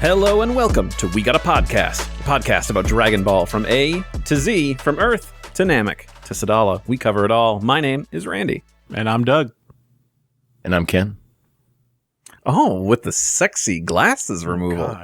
Hello and welcome to We Got a Podcast, a podcast about Dragon Ball from A to Z, from Earth to Namek to Sadala. We cover it all. My name is Randy. And I'm Doug. And I'm Ken. Oh, with the sexy glasses removal.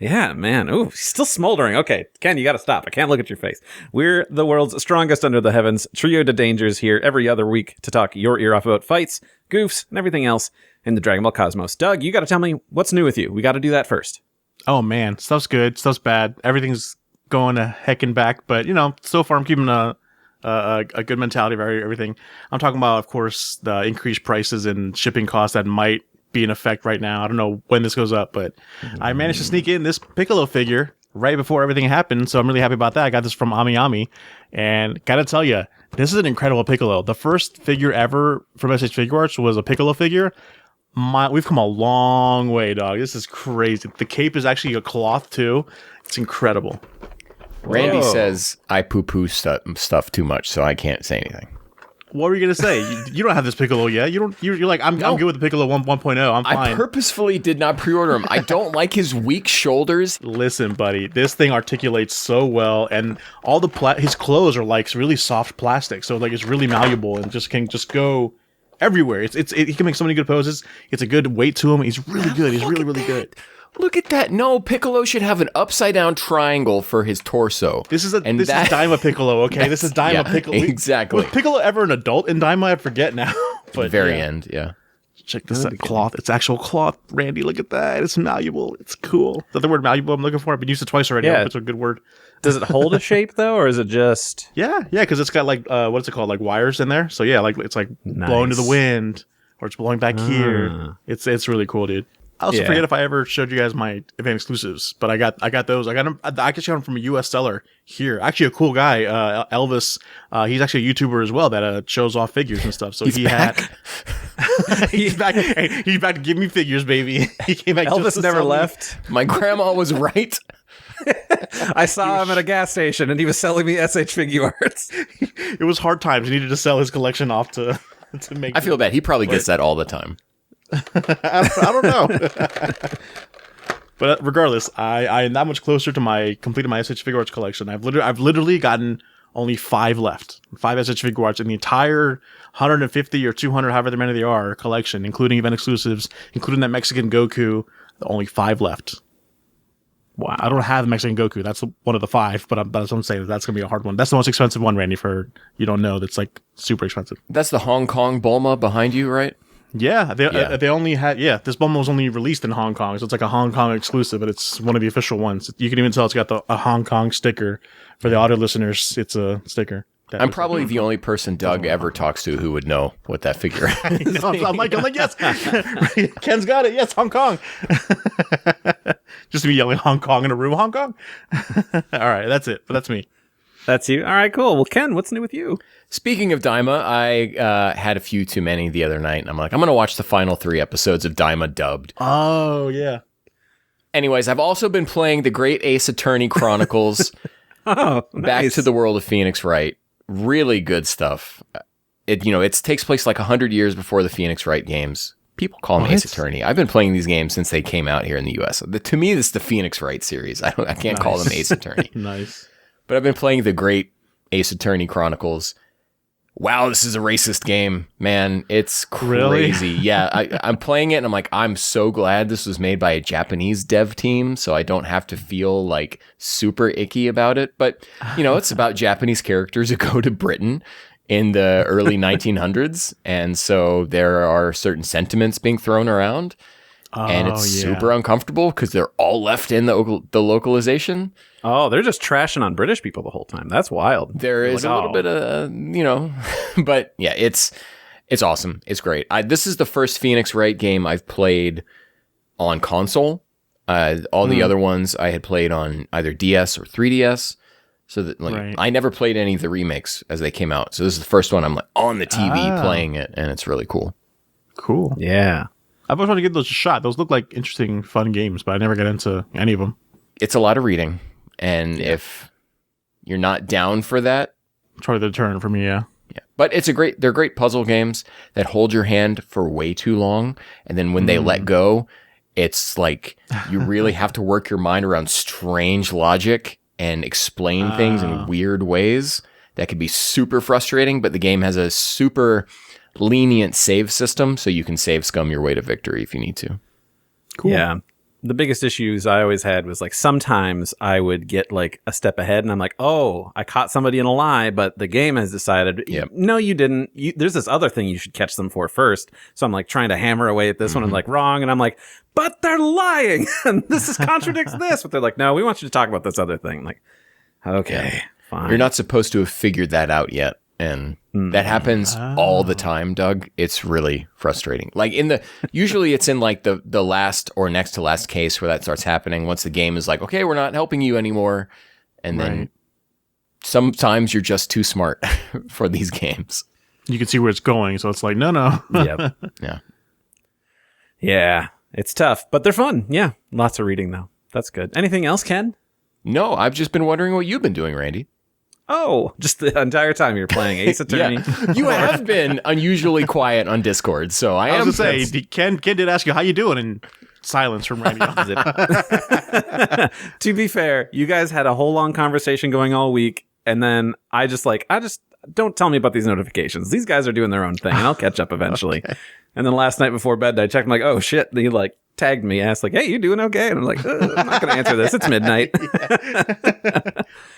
Yeah, man. Ooh, still smoldering. Okay, Ken, you got to stop. I can't look at your face. We're the world's strongest under the heavens, trio de dangers here every other week to talk your ear off about fights, goofs, and everything else in the Dragon Ball cosmos. Doug, you got to tell me what's new with you. We got to do that first. Oh, man. Stuff's good. Stuff's bad. Everything's going to heck and back. But, you know, so far I'm keeping a good mentality about everything. I'm talking about, of course, the increased prices and shipping costs that might be in effect right now. I don't know when this goes up, but I managed to sneak in this Piccolo figure right before everything happened, so I'm really happy about that. I got this from Ami, and gotta tell you, this is an incredible Piccolo. The first figure ever from SH Figure Arts was a Piccolo figure. We've come a long way, dog. This is crazy. The cape is actually a cloth too. It's incredible. Randy says I poo-poo stuff too much, so I can't say anything. What were you gonna say? You don't have this Piccolo yet. You're like I'm good with the Piccolo 1.0. I'm fine. I purposefully did not pre-order him. I don't like his weak shoulders. Listen, buddy, this thing articulates so well, and all the his clothes are like really soft plastic, so like it's really malleable and can go everywhere. He can make so many good poses. It's a good weight to him. He's really good. He's really good. Look at that. No, Piccolo should have an upside-down triangle for his torso. This is Daima Piccolo, okay? This is Daima Piccolo. Exactly. Was Piccolo ever an adult in Daima? I forget now. But Very end, yeah. Check this out. Cloth. It's actual cloth, Randy. Look at that. It's malleable. It's cool. Is that the word malleable I'm looking for? I've been used it twice already. Yeah. It's a good word. Does it hold a shape, though, or is it just... Yeah, because it's got, like, what's it called? Like, wires in there. So, yeah, like it's, like, blowing to the wind, or it's blowing back here. It's really cool, dude. I also forget if I ever showed you guys my event exclusives, but I got those. I got them. I actually got them from a U.S. seller here. Actually, a cool guy, Elvis. He's actually a YouTuber as well that shows off figures and stuff. So he's back. He's back. Hey, he's back to give me figures, baby. He came back. Elvis never left. My grandma was right. I saw him at a gas station, and he was selling me SH Figure Arts. It was hard times. He needed to sell his collection off to make. I feel bad. He probably gets that all the time. I don't know. But regardless, I am that much closer to completing my SH Figure Arts collection. I've literally gotten only 5 left. 5 SH Figure Arts in the entire 150 or 200, however many they are, collection, including event exclusives, including that Mexican Goku. Only 5 left. Wow. I don't have the Mexican Goku. That's one of the 5, but that's what I'm saying. That's going to be a hard one. That's the most expensive one, Randy, for you don't know. That's like super expensive. That's the Hong Kong Bulma behind you, right? Yeah, they only had, this Bulma was only released in Hong Kong, so it's like a Hong Kong exclusive, but it's one of the official ones. You can even tell it's got a Hong Kong sticker. For the audio listeners, it's a sticker. I'm probably the only person Doug ever talks to who would know what that figure is. I'm like, yes, Ken's got it. Yes, Hong Kong. Just me yelling Hong Kong in a room, Hong Kong. All right, that's it. But that's me. That's you. All right, cool. Well, Ken, what's new with you? Speaking of Daima, I had a few too many the other night, and I'm like, I'm going to watch the final 3 episodes of Daima dubbed. Oh, yeah. Anyways, I've also been playing the Great Ace Attorney Chronicles. Nice. Back to the World of Phoenix Wright. Really good stuff. It takes place like 100 years before the Phoenix Wright games. People call them Ace Attorney. I've been playing these games since they came out here in the U.S. To me, this is the Phoenix Wright series. I can't call them Ace Attorney. Nice. But I've been playing the Great Ace Attorney Chronicles. Wow, this is a racist game, man. It's crazy. Really? Yeah, I'm playing it and I'm like, I'm so glad this was made by a Japanese dev team, so I don't have to feel like super icky about it. But, it's about Japanese characters who go to Britain in the early 1900s. And so there are certain sentiments being thrown around. And it's super uncomfortable because they're all left in the localization. Oh, they're just trashing on British people the whole time. That's wild. There is a little bit of, but yeah, it's awesome. It's great. This is the first Phoenix Wright game I've played on console. All the other ones I had played on either DS or 3DS. So that I never played any of the remakes as they came out. So this is the first one I'm like on the TV playing it, and it's really cool. Cool. Yeah. I've always wanted to give those a shot. Those look like interesting, fun games, but I never got into any of them. It's a lot of reading. And if you're not down for that, try the turn for me, yeah. Yeah. But they're great puzzle games that hold your hand for way too long. And then when they let go, It's like you really have to work your mind around strange logic and explain things in weird ways. That could be super frustrating, but the game has a super lenient save system, so you can save scum your way to victory if you need to. Cool. Yeah. The biggest issues I always had was like sometimes I would get like a step ahead and I'm like, oh, I caught somebody in a lie, but the game has decided, no, you didn't. There's this other thing you should catch them for first. So I'm like trying to hammer away at this one and like wrong. And I'm like, but they're lying. And contradicts this. But they're like, no, we want you to talk about this other thing. I'm like, okay, fine. You're not supposed to have figured that out yet. And that happens all the time, Doug. It's really frustrating. Like usually it's in like the last or next to last case where that starts happening. Once the game is like, okay, we're not helping you anymore. And then sometimes you're just too smart for these games. You can see where it's going. So it's like, no. Yep. Yeah. Yeah. It's tough, but they're fun. Yeah. Lots of reading though. That's good. Anything else, Ken? No, I've just been wondering what you've been doing, Randy. Oh, just the entire time you're playing Ace Attorney. You have been unusually quiet on Discord, so I was going to say, Ken did ask you, how you doing? And silence from Randy. To be fair, you guys had a whole long conversation going all week, and then I just don't tell me about these notifications. These guys are doing their own thing, and I'll catch up eventually. Okay. And then last night before bed, I checked, I'm like, oh shit, and he like tagged me, asked like, hey, you doing okay? And I'm like, I'm not going to answer this. It's midnight.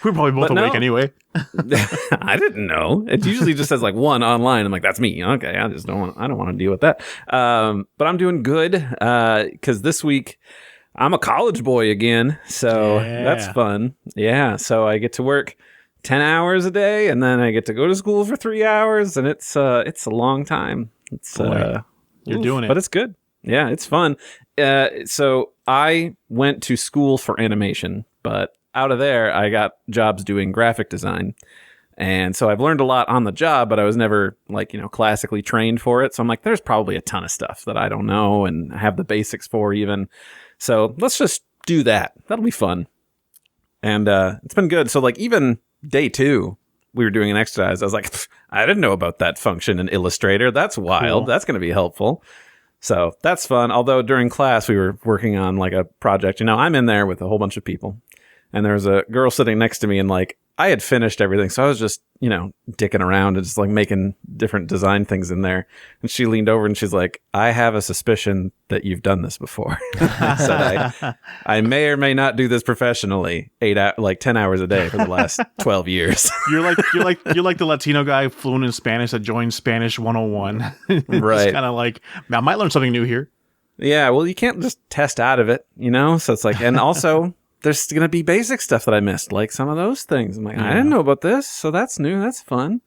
We're probably both awake anyway. I didn't know. It usually just says like one online. I'm like, that's me. Okay, I don't want to deal with that. But I'm doing good because this week I'm a college boy again. So that's fun. Yeah. So I get to work 10 hours a day and then I get to go to school for 3 hours and it's a long time. You're doing it. But it's good. Yeah, it's fun. So I went to school for animation, but out of there, I got jobs doing graphic design. And so I've learned a lot on the job, but I was never classically trained for it. So I'm like, there's probably a ton of stuff that I don't know and have the basics for even. So let's just do that. That'll be fun. And it's been good. So like even day 2, we were doing an exercise. I was like, I didn't know about that function in Illustrator. That's wild. Cool. That's going to be helpful. So that's fun. Although during class, we were working on like a project. I'm in there with a whole bunch of people. And there was a girl sitting next to me and like I had finished everything. So I was just, dicking around and just like making different design things in there. And she leaned over and she's like, I have a suspicion that you've done this before. So I may or may not do this professionally 10 hours a day for the last 12 years. You're like the Latino guy fluent in Spanish that joined Spanish 101. Right. It's kind of like, I might learn something new here. Yeah. Well, you can't just test out of it, So it's like, and also there's going to be basic stuff that I missed, like some of those things. I'm like, I didn't know about this. So that's new. That's fun.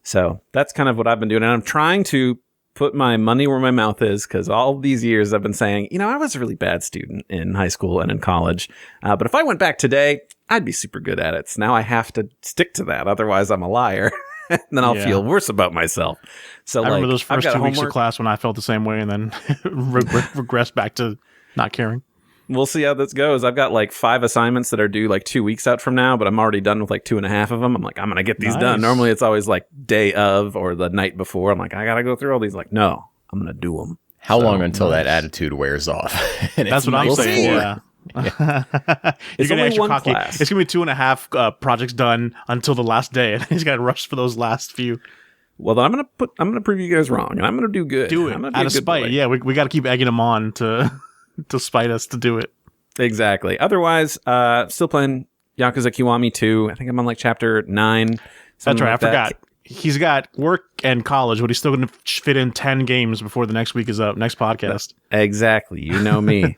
So that's kind of what I've been doing. And I'm trying to put my money where my mouth is because all these years I've been saying, I was a really bad student in high school and in college. But if I went back today, I'd be super good at it. So now I have to stick to that. Otherwise, I'm a liar. And then I'll feel worse about myself. So I remember those first 2 weeks of class when I felt the same way and then regressed back to not caring. We'll see how this goes. I've got like 5 assignments that are due like 2 weeks out from now, but I'm already done with like 2.5 of them. I'm like, I'm going to get these done. Normally it's always like day of or the night before. I'm like, I got to go through all these. Like, no, I'm going to do them. How long until that attitude wears off? That's what I'm saying. Yeah. It's only one class. It's going to be 2.5 projects done until the last day. And he's got to rush for those last few. Well, then I'm going to prove you guys wrong and I'm going to do good. Do it out of spite. Boy. Yeah. We got to keep egging him on to spite us to do it. Exactly. Otherwise, still playing Yakuza Kiwami 2. I think I'm on like chapter 9. That's right. I forgot. He's got work and college, but he's still going to fit in 10 games before the next week is up. Next podcast. Exactly. You know me.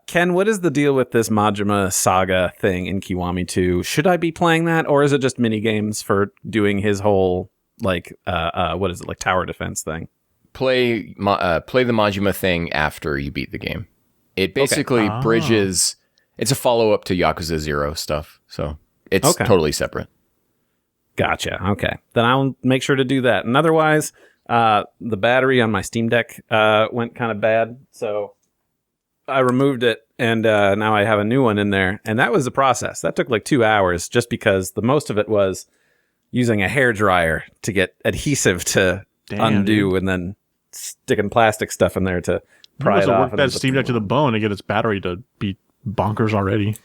Ken, what is the deal with this Majima saga thing in Kiwami 2? Should I be playing that, or is it just mini games for doing his whole like what is it, like tower defense thing? Play the Majima thing after you beat the game. It basically bridges. It's a follow-up to Yakuza 0 stuff, so it's totally separate. Gotcha. Okay. Then I'll make sure to do that. And otherwise, the battery on my Steam Deck went kind of bad, so I removed it, and now I have a new one in there. And that was a process. That took like 2 hours, just because the most of it was using a hairdryer to get adhesive to undo, and then sticking plastic stuff in there to pry it off. Work that Steam Deck to the bone to get its battery to be bonkers already.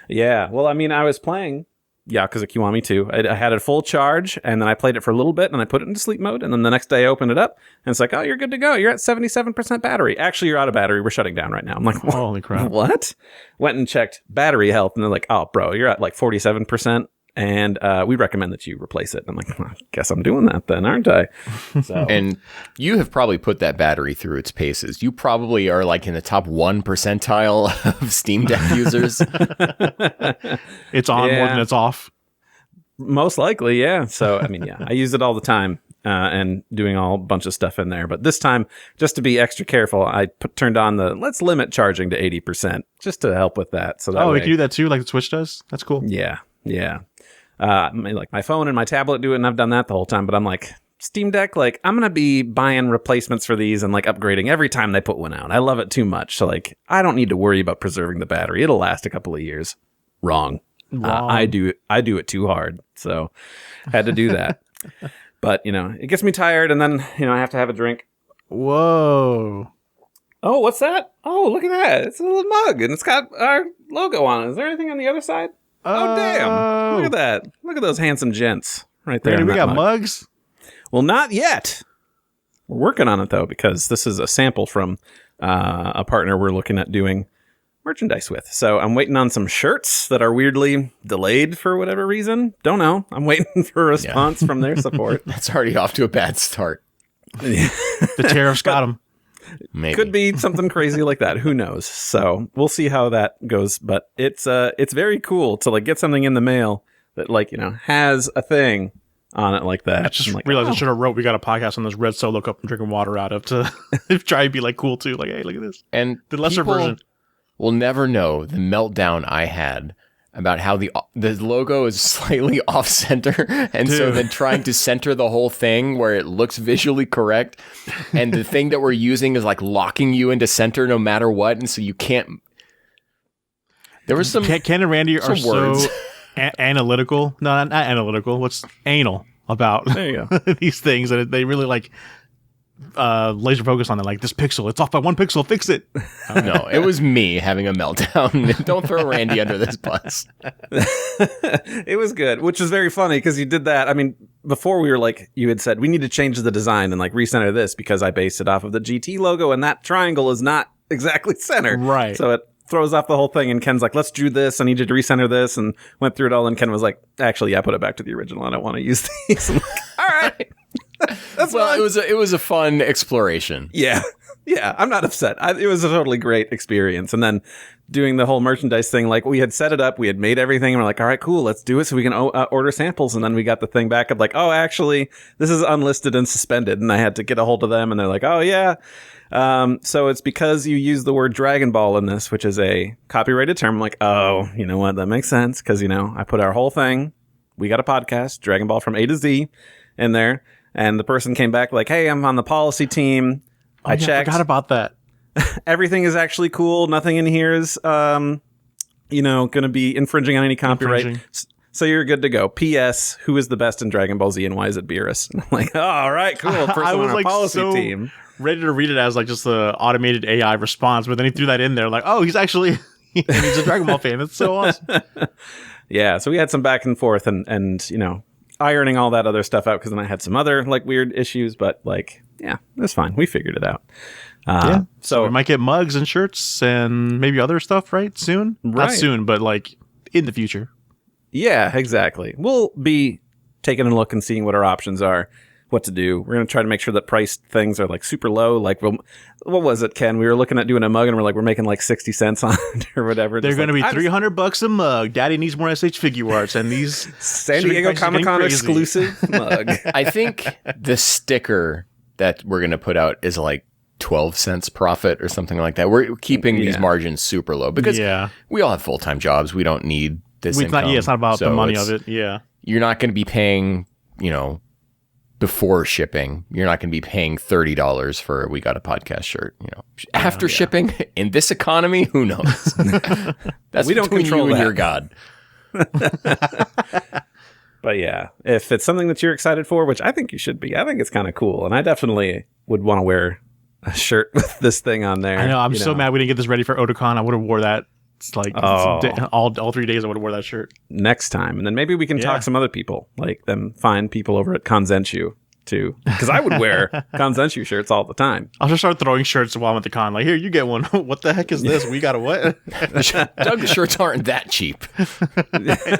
Yeah. Well, I mean, I was playing Yakuza Kiwami 2. I had a full charge, and then I played it for a little bit, and I put it into sleep mode, and then the next day I opened it up, and it's like, oh, you're good to go. You're at 77% battery. Actually, you're out of battery. We're shutting down right now. I'm like, holy crap. What? Went and checked battery health, and they're like, oh, bro, you're at like 47%, and we recommend that you replace it. And I'm like, well, I guess I'm doing that then, aren't I? So. And you have probably put that battery through its paces. You probably are like in the top 1 percentile of Steam Deck users. It's on more than it's off. Most likely, yeah. So, I mean, yeah, I use it all the time and doing a bunch of stuff in there. But this time, just to be extra careful, I turned on let's limit charging to 80% just to help with that. So that we can do that too, like the Switch does? That's cool. Yeah. Like my phone and my tablet do it, and I've done that the whole time. But I'm like, Steam Deck, like, I'm going to be buying replacements for these and like upgrading every time they put one out. I love it too much. So, like, I don't need to worry about preserving the battery. It'll last a couple of years. Wrong. I do it too hard. So I had to do that. But, it gets me tired, and then, I have to have a drink. Whoa. Oh, what's that? Oh, look at that. It's a little mug, and it's got our logo on it. Is there anything on the other side? Oh, damn. Look at that. Look at those handsome gents right there. Man, we got mugs? Well, not yet. We're working on it, though, because this is a sample from a partner we're looking at doing merchandise with. So I'm waiting on some shirts that are weirdly delayed for whatever reason. Don't know. I'm waiting for a response from their support. That's already off to a bad start. The tariffs got them. Maybe. Could be something crazy like that. Who knows? So we'll see how that goes. But it's very cool to like get something in the mail that like, has a thing on it like that. I just realized I should have wrote we got a podcast on this red Solo cup I'm drinking water out of to try to be like cool too. Like, hey, look at this. And the lesser version. Will never know the meltdown I had about how the logo is slightly off center, and so then trying to center the whole thing where it looks visually correct, and the thing that we're using is like locking you into center no matter what, and so you can't. There was some. Ken and Randy are words. So analytical. No, not analytical. What's anal about these things, and they really like. Laser focus on it, like this pixel, it's off by 1 pixel, fix it. No, it was me having a meltdown. Don't throw Randy under this bus. It was good, which is very funny because you did that. I mean, before we were like, you had said we need to change the design and like recenter this because I based it off of the GT logo and that triangle is not exactly centered. Right. So it throws off the whole thing, and Ken's like, let's do this. I need you to recenter this, and went through it all. And Ken was like, actually, yeah, put it back to the original. I don't want to use these. I'm like, all right. That's well, it was a fun exploration. Yeah. I'm not upset. It was a totally great experience. And then doing the whole merchandise thing, like we had set it up, we had made everything, and we're like, all right, cool, let's do it so we can order samples. And then we got the thing back of like, oh, actually, this is unlisted and suspended. And I had to get a hold of them, and they're like, oh yeah. So it's because you use the word DragonBall in this, which is a copyrighted term. I'm like, oh, you know what? That makes sense because I put our whole thing. We got a podcast, DragonBall from A to Z, in there. And the person came back like, hey, I'm on the policy team. I checked. I forgot about that. Everything is actually cool. Nothing in here is, going to be infringing on any copyright. So you're good to go. P.S. Who is the best in Dragon Ball Z and why is it Beerus? And I'm like, oh, all right, cool. Person I was on our like policy team. Ready to read it as like just the automated AI response, but then he threw that in there like, oh, he's actually he's a Dragon Ball fan. That's so awesome. Yeah. So we had some back and forth and ironing all that other stuff out because then I had some other like weird issues, but like, yeah, it's fine. We figured it out. So we might get mugs and shirts and maybe other stuff, right? Soon? Right. Not soon, but like in the future. Yeah, exactly. We'll be taking a look and seeing what our options are, what to do. We're going to try to make sure that price things are like super low. Like, what was it, Ken? We were looking at doing a mug and we're making like 60 cents on it or whatever. They're going to be $300 a mug. Daddy needs more SH figure arts and these San Diego Comic-Con exclusive mug. I think the sticker that we're going to put out is like 12 cents profit or something like that. We're keeping these margins super low because we all have full-time jobs. We don't need this income. It's not about the money of it. Yeah. You're not going to be paying, before shipping, you're not going to be paying $30 for We Got a Podcast shirt. After shipping in this economy, who knows? That's we don't control you that. And your God. But yeah, if it's something that you're excited for, which I think you should be, I think it's kind of cool, and I definitely would want to wear a shirt with this thing on there. I know. I'm you so mad we didn't get this ready for Otakon. I would have wore that. It's like all 3 days I would have wore that shirt. Next time. And then maybe we can talk some other people, like them find people over at Konzenshu too. Because I would wear Konzenshu shirts all the time. I'll just start throwing shirts while I'm at the con. Like, here, you get one. What the heck is this? We got a what? Doug, the shirts aren't that cheap.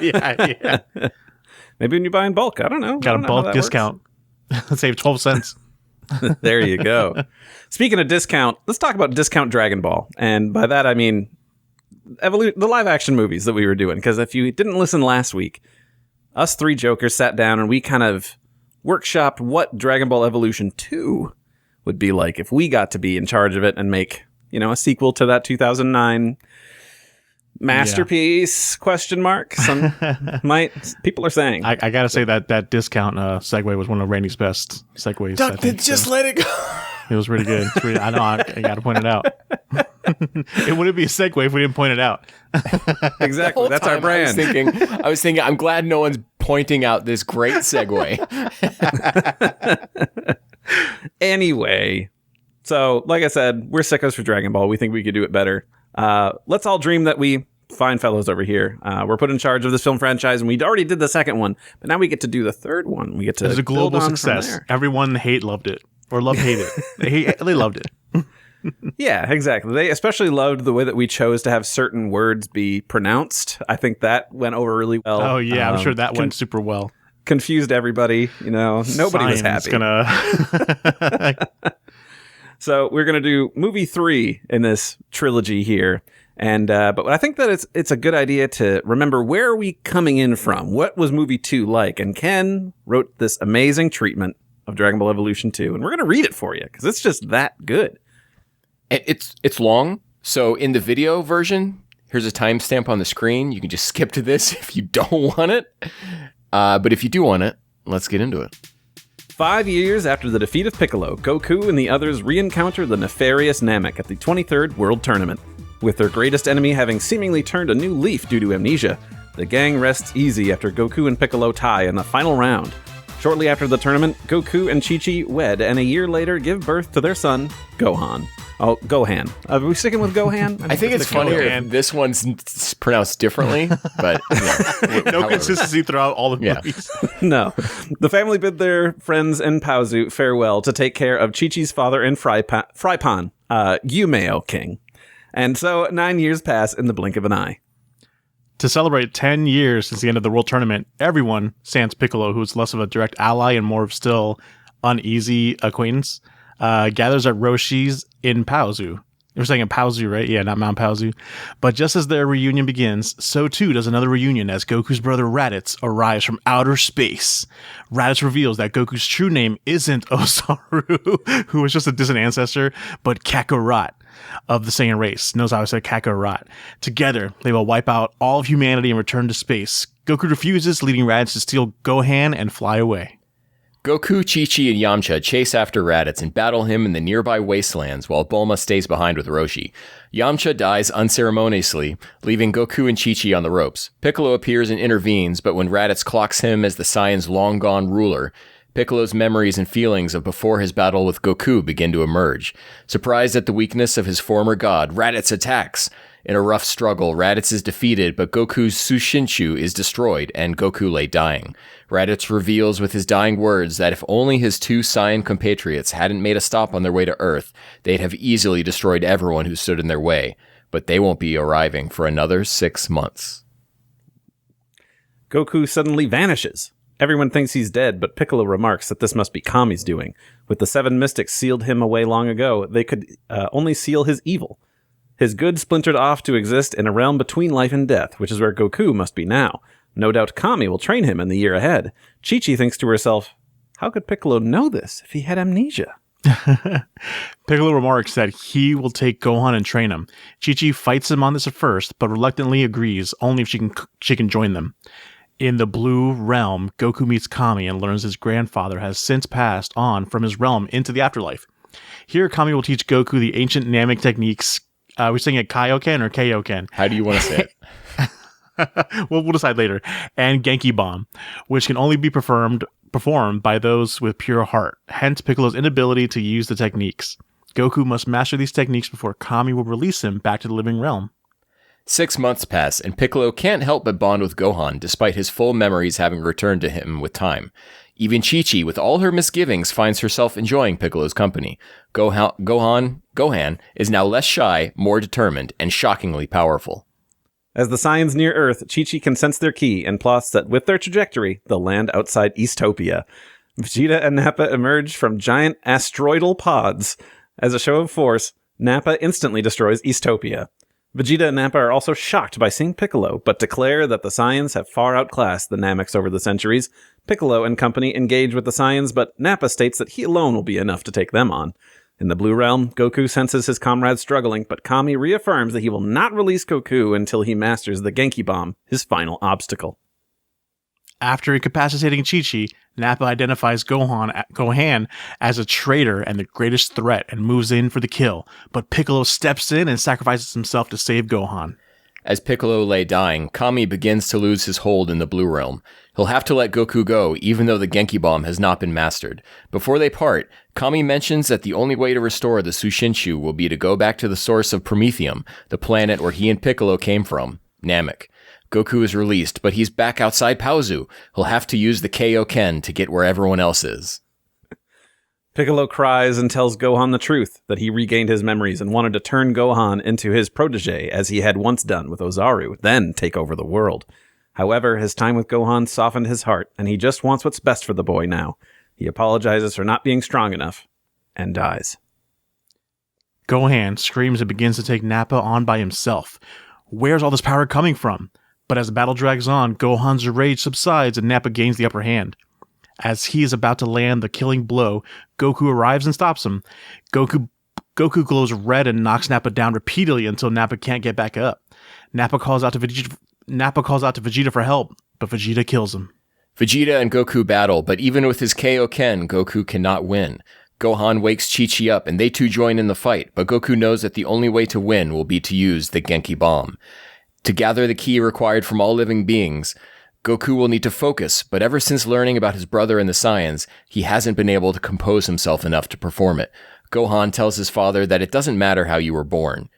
yeah. Maybe when you buy in bulk. I don't know. Got a bulk discount. Save 12 cents. There you go. Speaking of discount, let's talk about discount Dragon Ball. And by that, I mean the live action movies that we were doing. Because if you didn't listen last week, us three jokers sat down and we kind of workshopped what Dragon Ball Evolution 2 would be like if we got to be in charge of it and make, a sequel to that 2009 masterpiece, question mark. Some people are saying. I gotta say that discount segue was one of Randy's best segues. Duck, just let it go. It was really good. I know, I gotta point it out. It wouldn't be a segue if we didn't point it out. Exactly. That's our brand. I was thinking, I'm glad no one's pointing out this great segue. Anyway, so like I said, we're sickos for Dragon Ball. We think we could do it better. Let's all dream that we fine fellows over here. We're put in charge of this film franchise, and we already did the second one, but now we get to do the third one. We get to. It was a global success. Everyone loved it, or hated it. They loved it. Yeah, exactly. They especially loved the way that we chose to have certain words be pronounced. I think that went over really well. Oh yeah, I'm sure that went super well. Confused everybody. Nobody was happy. So we're gonna do movie 3 in this trilogy here, and but I think that it's a good idea to remember where are we coming in from. What was movie 2 like? And Ken wrote this amazing treatment of Dragon Ball Evolution 2, and we're gonna read it for you because it's just that good. It's long, so in the video version, here's a timestamp on the screen. You can just skip to this if you don't want it. But if you do want it, let's get into it. 5 years after the defeat of Piccolo, Goku and the others re-encounter the nefarious Namek at the 23rd World Tournament. With their greatest enemy having seemingly turned a new leaf due to amnesia, the gang rests easy after Goku and Piccolo tie in the final round. Shortly after the tournament, Goku and Chi-Chi wed, and a year later give birth to their son, Gohan. Oh, Gohan. Are we sticking with Gohan? I think it's funnier if this one's pronounced differently, but no consistency throughout all the movies. No. The family bid their friends and Paozu farewell to take care of Chi-Chi's father and Frypan, Yumeo King. And so 9 years pass in the blink of an eye. To celebrate 10 years since the end of the World Tournament, everyone, sans Piccolo, who's less of a direct ally and more of still uneasy acquaintance, gathers at Roshi's in Paozu. We're saying in Paozu, right? Yeah, not Mount Paozu. But just as their reunion begins, so too does another reunion as Goku's brother Raditz arrives from outer space. Raditz reveals that Goku's true name isn't Osaru, who was just a distant ancestor, but Kakarot of the Saiyan race. Knows how I said Kakarot. Together, they will wipe out all of humanity and return to space. Goku refuses, leading Raditz to steal Gohan and fly away. Goku, Chi-Chi, and Yamcha chase after Raditz and battle him in the nearby wastelands while Bulma stays behind with Roshi. Yamcha dies unceremoniously, leaving Goku and Chi-Chi on the ropes. Piccolo appears and intervenes, but when Raditz clocks him as the Saiyan's long-gone ruler, Piccolo's memories and feelings of before his battle with Goku begin to emerge. Surprised at the weakness of his former god, Raditz attacks. In a rough struggle, Raditz is defeated, but Goku's Sushinshu is destroyed, and Goku lay dying. Raditz reveals with his dying words that if only his two Saiyan compatriots hadn't made a stop on their way to Earth, they'd have easily destroyed everyone who stood in their way. But they won't be arriving for another 6 months. Goku suddenly vanishes. Everyone thinks he's dead, but Piccolo remarks that this must be Kami's doing. With the 7 mystics sealed him away long ago, they could only seal his evil. His good splintered off to exist in a realm between life and death, which is where Goku must be now. No doubt Kami will train him in the year ahead. Chi-Chi thinks to herself, how could Piccolo know this if he had amnesia? Piccolo remarks that he will take Gohan and train him. Chi-Chi fights him on this at first, but reluctantly agrees only if she can join them. In the Blue Realm, Goku meets Kami and learns his grandfather has since passed on from his realm into the afterlife. Here, Kami will teach Goku the ancient Namek techniques. We're saying it Kaioken or Kaioken? How do you want to say it? We'll decide later. And Genki Bomb, which can only be performed by those with pure heart. Hence Piccolo's inability to use the techniques. Goku must master these techniques before Kami will release him back to the living realm. 6 months pass, and Piccolo can't help but bond with Gohan, despite his full memories having returned to him with time. Even Chi-Chi, with all her misgivings, finds herself enjoying Piccolo's company. Gohan is now less shy, more determined, and shockingly powerful. As the Saiyans near Earth, Chi-Chi can sense their ki and plots that with their trajectory, they'll land outside Eastopia. Vegeta and Nappa emerge from giant asteroidal pods. As a show of force, Nappa instantly destroys Eastopia. Vegeta and Nappa are also shocked by seeing Piccolo, but declare that the Saiyans have far outclassed the Namex over the centuries. Piccolo and company engage with the Saiyans, but Nappa states that he alone will be enough to take them on. In the Blue Realm, Goku senses his comrades struggling, but Kami reaffirms that he will not release Goku until he masters the Genki Bomb, his final obstacle. After incapacitating Chi-Chi, Nappa identifies Gohan as a traitor and the greatest threat and moves in for the kill, but Piccolo steps in and sacrifices himself to save Gohan. As Piccolo lay dying, Kami begins to lose his hold in the Blue Realm. He'll have to let Goku go, even though the Genki Bomb has not been mastered. Before they part, Kami mentions that the only way to restore the Sushinshu will be to go back to the source of Prometheum, the planet where he and Piccolo came from, Namek. Goku is released, but he's back outside Paozu. He'll have to use the Kaioken to get where everyone else is. Piccolo cries and tells Gohan the truth, that he regained his memories and wanted to turn Gohan into his protege as he had once done with Ozaru, then take over the world. However, his time with Gohan softened his heart, and he just wants what's best for the boy now. He apologizes for not being strong enough, and dies. Gohan screams and begins to take Nappa on by himself. Where's all this power coming from? But as the battle drags on, Gohan's rage subsides and Nappa gains the upper hand. As he is about to land the killing blow, Goku arrives and stops him. Goku glows red and knocks Nappa down repeatedly until Nappa can't get back up. Nappa calls out to Vegeta for help, but Vegeta kills him. Vegeta and Goku battle, but even with his Kaioken, Goku cannot win. Gohan wakes Chi-Chi up and they two join in the fight, but Goku knows that the only way to win will be to use the Genki Bomb. To gather the ki required from all living beings, Goku will need to focus, but ever since learning about his brother and the Saiyans, he hasn't been able to compose himself enough to perform it. Gohan tells his father that it doesn't matter how you were born.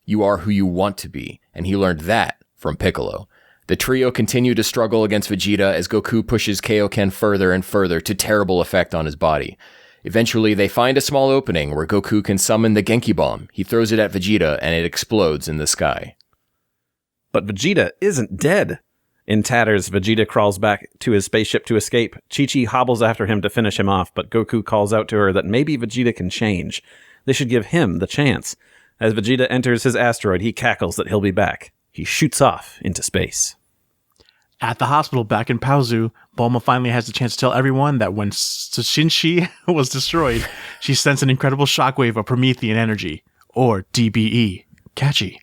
You are who you want to be, and he learned that from Piccolo. The trio continue to struggle against Vegeta as Goku pushes Kaioken further and further to terrible effect on his body. Eventually, they find a small opening where Goku can summon the Genki Bomb. He throws it at Vegeta, and it explodes in the sky. But Vegeta isn't dead. In tatters, Vegeta crawls back to his spaceship to escape. Chi-Chi hobbles after him to finish him off, but Goku calls out to her that maybe Vegeta can change. They should give him the chance. As Vegeta enters his asteroid, he cackles that he'll be back. He shoots off into space. At the hospital back in Paozu, Bulma finally has the chance to tell everyone that when Sushinshu was destroyed, she sensed an incredible shockwave of Promethean energy, or DBE, catchy,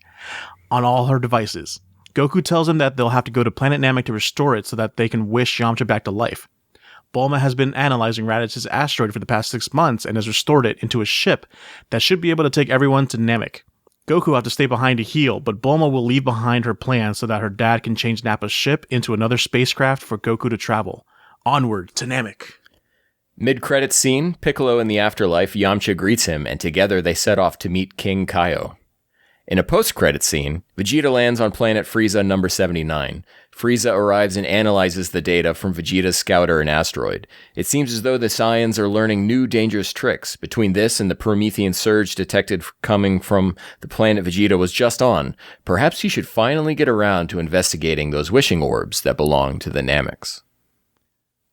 on all her devices. Goku tells him that they'll have to go to Planet Namek to restore it so that they can wish Yamcha back to life. Bulma has been analyzing Raditz's asteroid for the past 6 months and has restored it into a ship that should be able to take everyone to Namek. Goku will have to stay behind to heal, but Bulma will leave behind her plan so that her dad can change Nappa's ship into another spacecraft for Goku to travel. Onward to Namek. Mid-credits scene, Piccolo in the afterlife, Yamcha greets him, and together they set off to meet King Kaio. In a post-credits scene, Vegeta lands on planet Frieza number 79. Frieza arrives and analyzes the data from Vegeta's scouter and asteroid. It seems as though the Saiyans are learning new dangerous tricks. Between this and the Promethean surge detected coming from the planet Vegeta was just on, perhaps he should finally get around to investigating those wishing orbs that belong to the Nameks.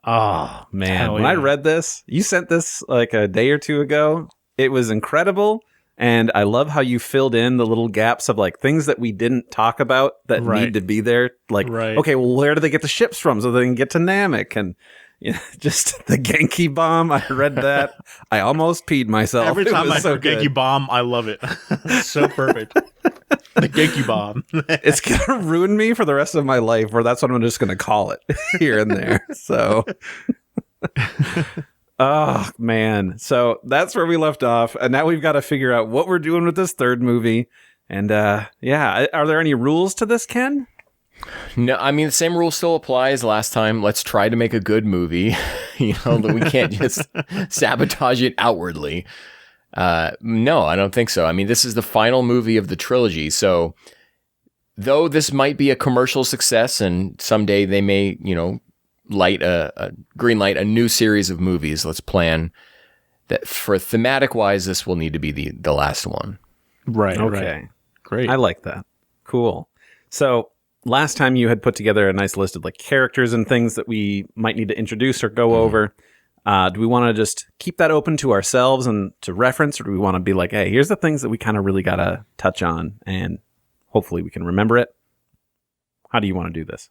Oh, man. Hell when yeah. I read this, you sent this like a day or two ago. It was incredible. And I love how you filled in the little gaps of like things that we didn't talk about that Right. need to be there. Like, Right. okay, well, where do they get the ships from so they can get to Namek? And you know, just the Genki Bomb. I read that. I almost peed myself. Every It time was I so hear Genki good. Bomb, I love it. So perfect. The Genki Bomb. It's going to ruin me for the rest of my life, or that's what I'm just going to call it here and there. So... Oh, man. So that's where we left off. And now we've got to figure out what we're doing with this third movie. And yeah, are there any rules to this, Ken? No, I mean, the same rule still applies last time. Let's try to make a good movie. We can't just sabotage it outwardly. No, I don't think so. I mean, this is the final movie of the trilogy, so though this might be a commercial success and someday they may, light a green light a new series of movies, let's plan that for thematic wise, this will need to be the last one. Right. Okay. Right. Great. I like that. Cool. So last time you had put together a nice list of like characters and things that we might need to introduce or go over. Do we want to just keep that open to ourselves and to reference, or do we want to be like, hey, here's the things that we kind of really got to touch on and hopefully we can remember it? How do you want to do this?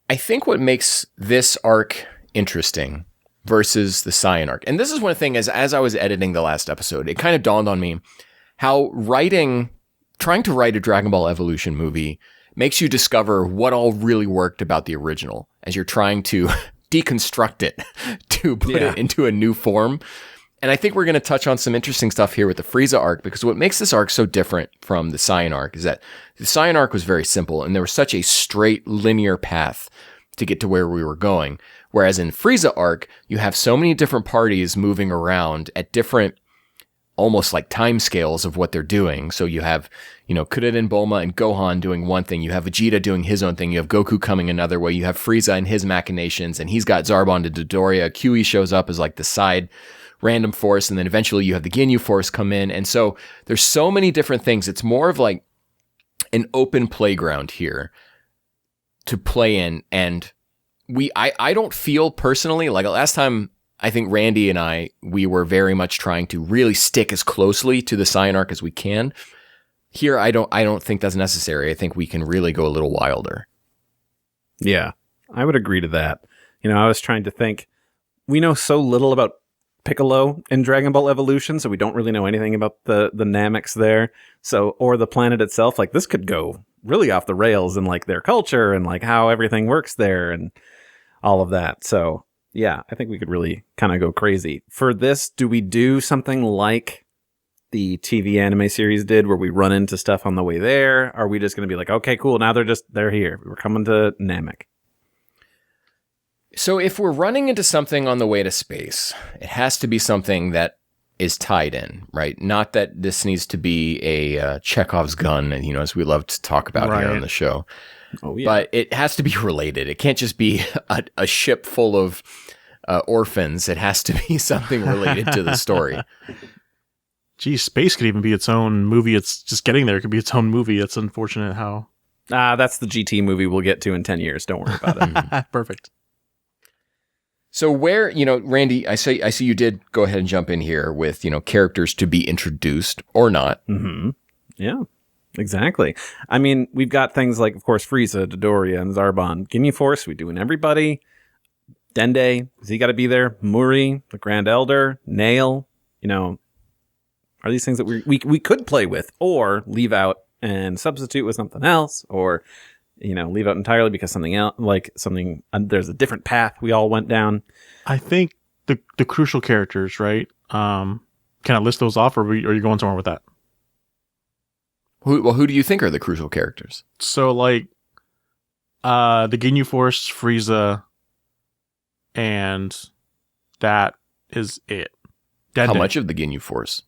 I think what makes this arc interesting versus the Saiyan arc, and this is one thing as I was editing the last episode, it kind of dawned on me how trying to write a Dragon Ball Evolution movie makes you discover what all really worked about the original as you're trying to deconstruct it to put it into a new form. And I think we're going to touch on some interesting stuff here with the Frieza arc, because what makes this arc so different from the Saiyan arc is that the Saiyan arc was very simple and there was such a straight linear path to get to where we were going. Whereas in Frieza arc, you have so many different parties moving around at different, almost like time scales of what they're doing. So you have, Kuririn, Bulma, and Gohan doing one thing. You have Vegeta doing his own thing. You have Goku coming another way. You have Frieza and his machinations, and he's got Zarbon and Dodoria. Q.E. shows up as like the side random force, and then eventually you have the Ginyu Force come in. And so there's so many different things. It's more of like an open playground here to play in. And I don't feel personally, like last time, I think Randy and we were very much trying to really stick as closely to the Saiyan arc as we can. Here, I don't think that's necessary. I think we can really go a little wilder. Yeah, I would agree to that. I was trying to think, we know so little about Piccolo in Dragon Ball Evolution, so we don't really know anything about the Nameks there. So, or the planet itself. Like, this could go really off the rails in like their culture and like how everything works there and all of that. So, yeah, I think we could really kind of go crazy. For this, do we do something like the TV anime series did where we run into stuff on the way there? Are we just going to be like, okay, cool, now they're here. We're coming to Namek. So if we're running into something on the way to space, it has to be something that is tied in, right? Not that this needs to be a Chekhov's gun, as we love to talk about here on the show. Oh, yeah. But it has to be related. It can't just be a ship full of orphans. It has to be something related to the story. Geez, space could even be its own movie. It's just getting there. It could be its own movie. It's unfortunate how... that's the GT movie we'll get to in 10 years. Don't worry about it. Perfect. So where, Randy, I see you did go ahead and jump in here with, characters to be introduced or not. Mm-hmm. Yeah, exactly. I mean, we've got things like, of course, Frieza, Dodoria, and Zarbon. Ginyu Force, we doing everybody. Dende, has he got to be there? Muri, the Grand Elder, Nail, are these things that we could play with or leave out and substitute with something else, or leave out entirely because something else, there's a different path we all went down. I think the crucial characters, right? Can I list those off, or are you going somewhere with that? Who do you think are the crucial characters? So like the Ginyu Force, Frieza, and that is it. How much of the Ginyu Force?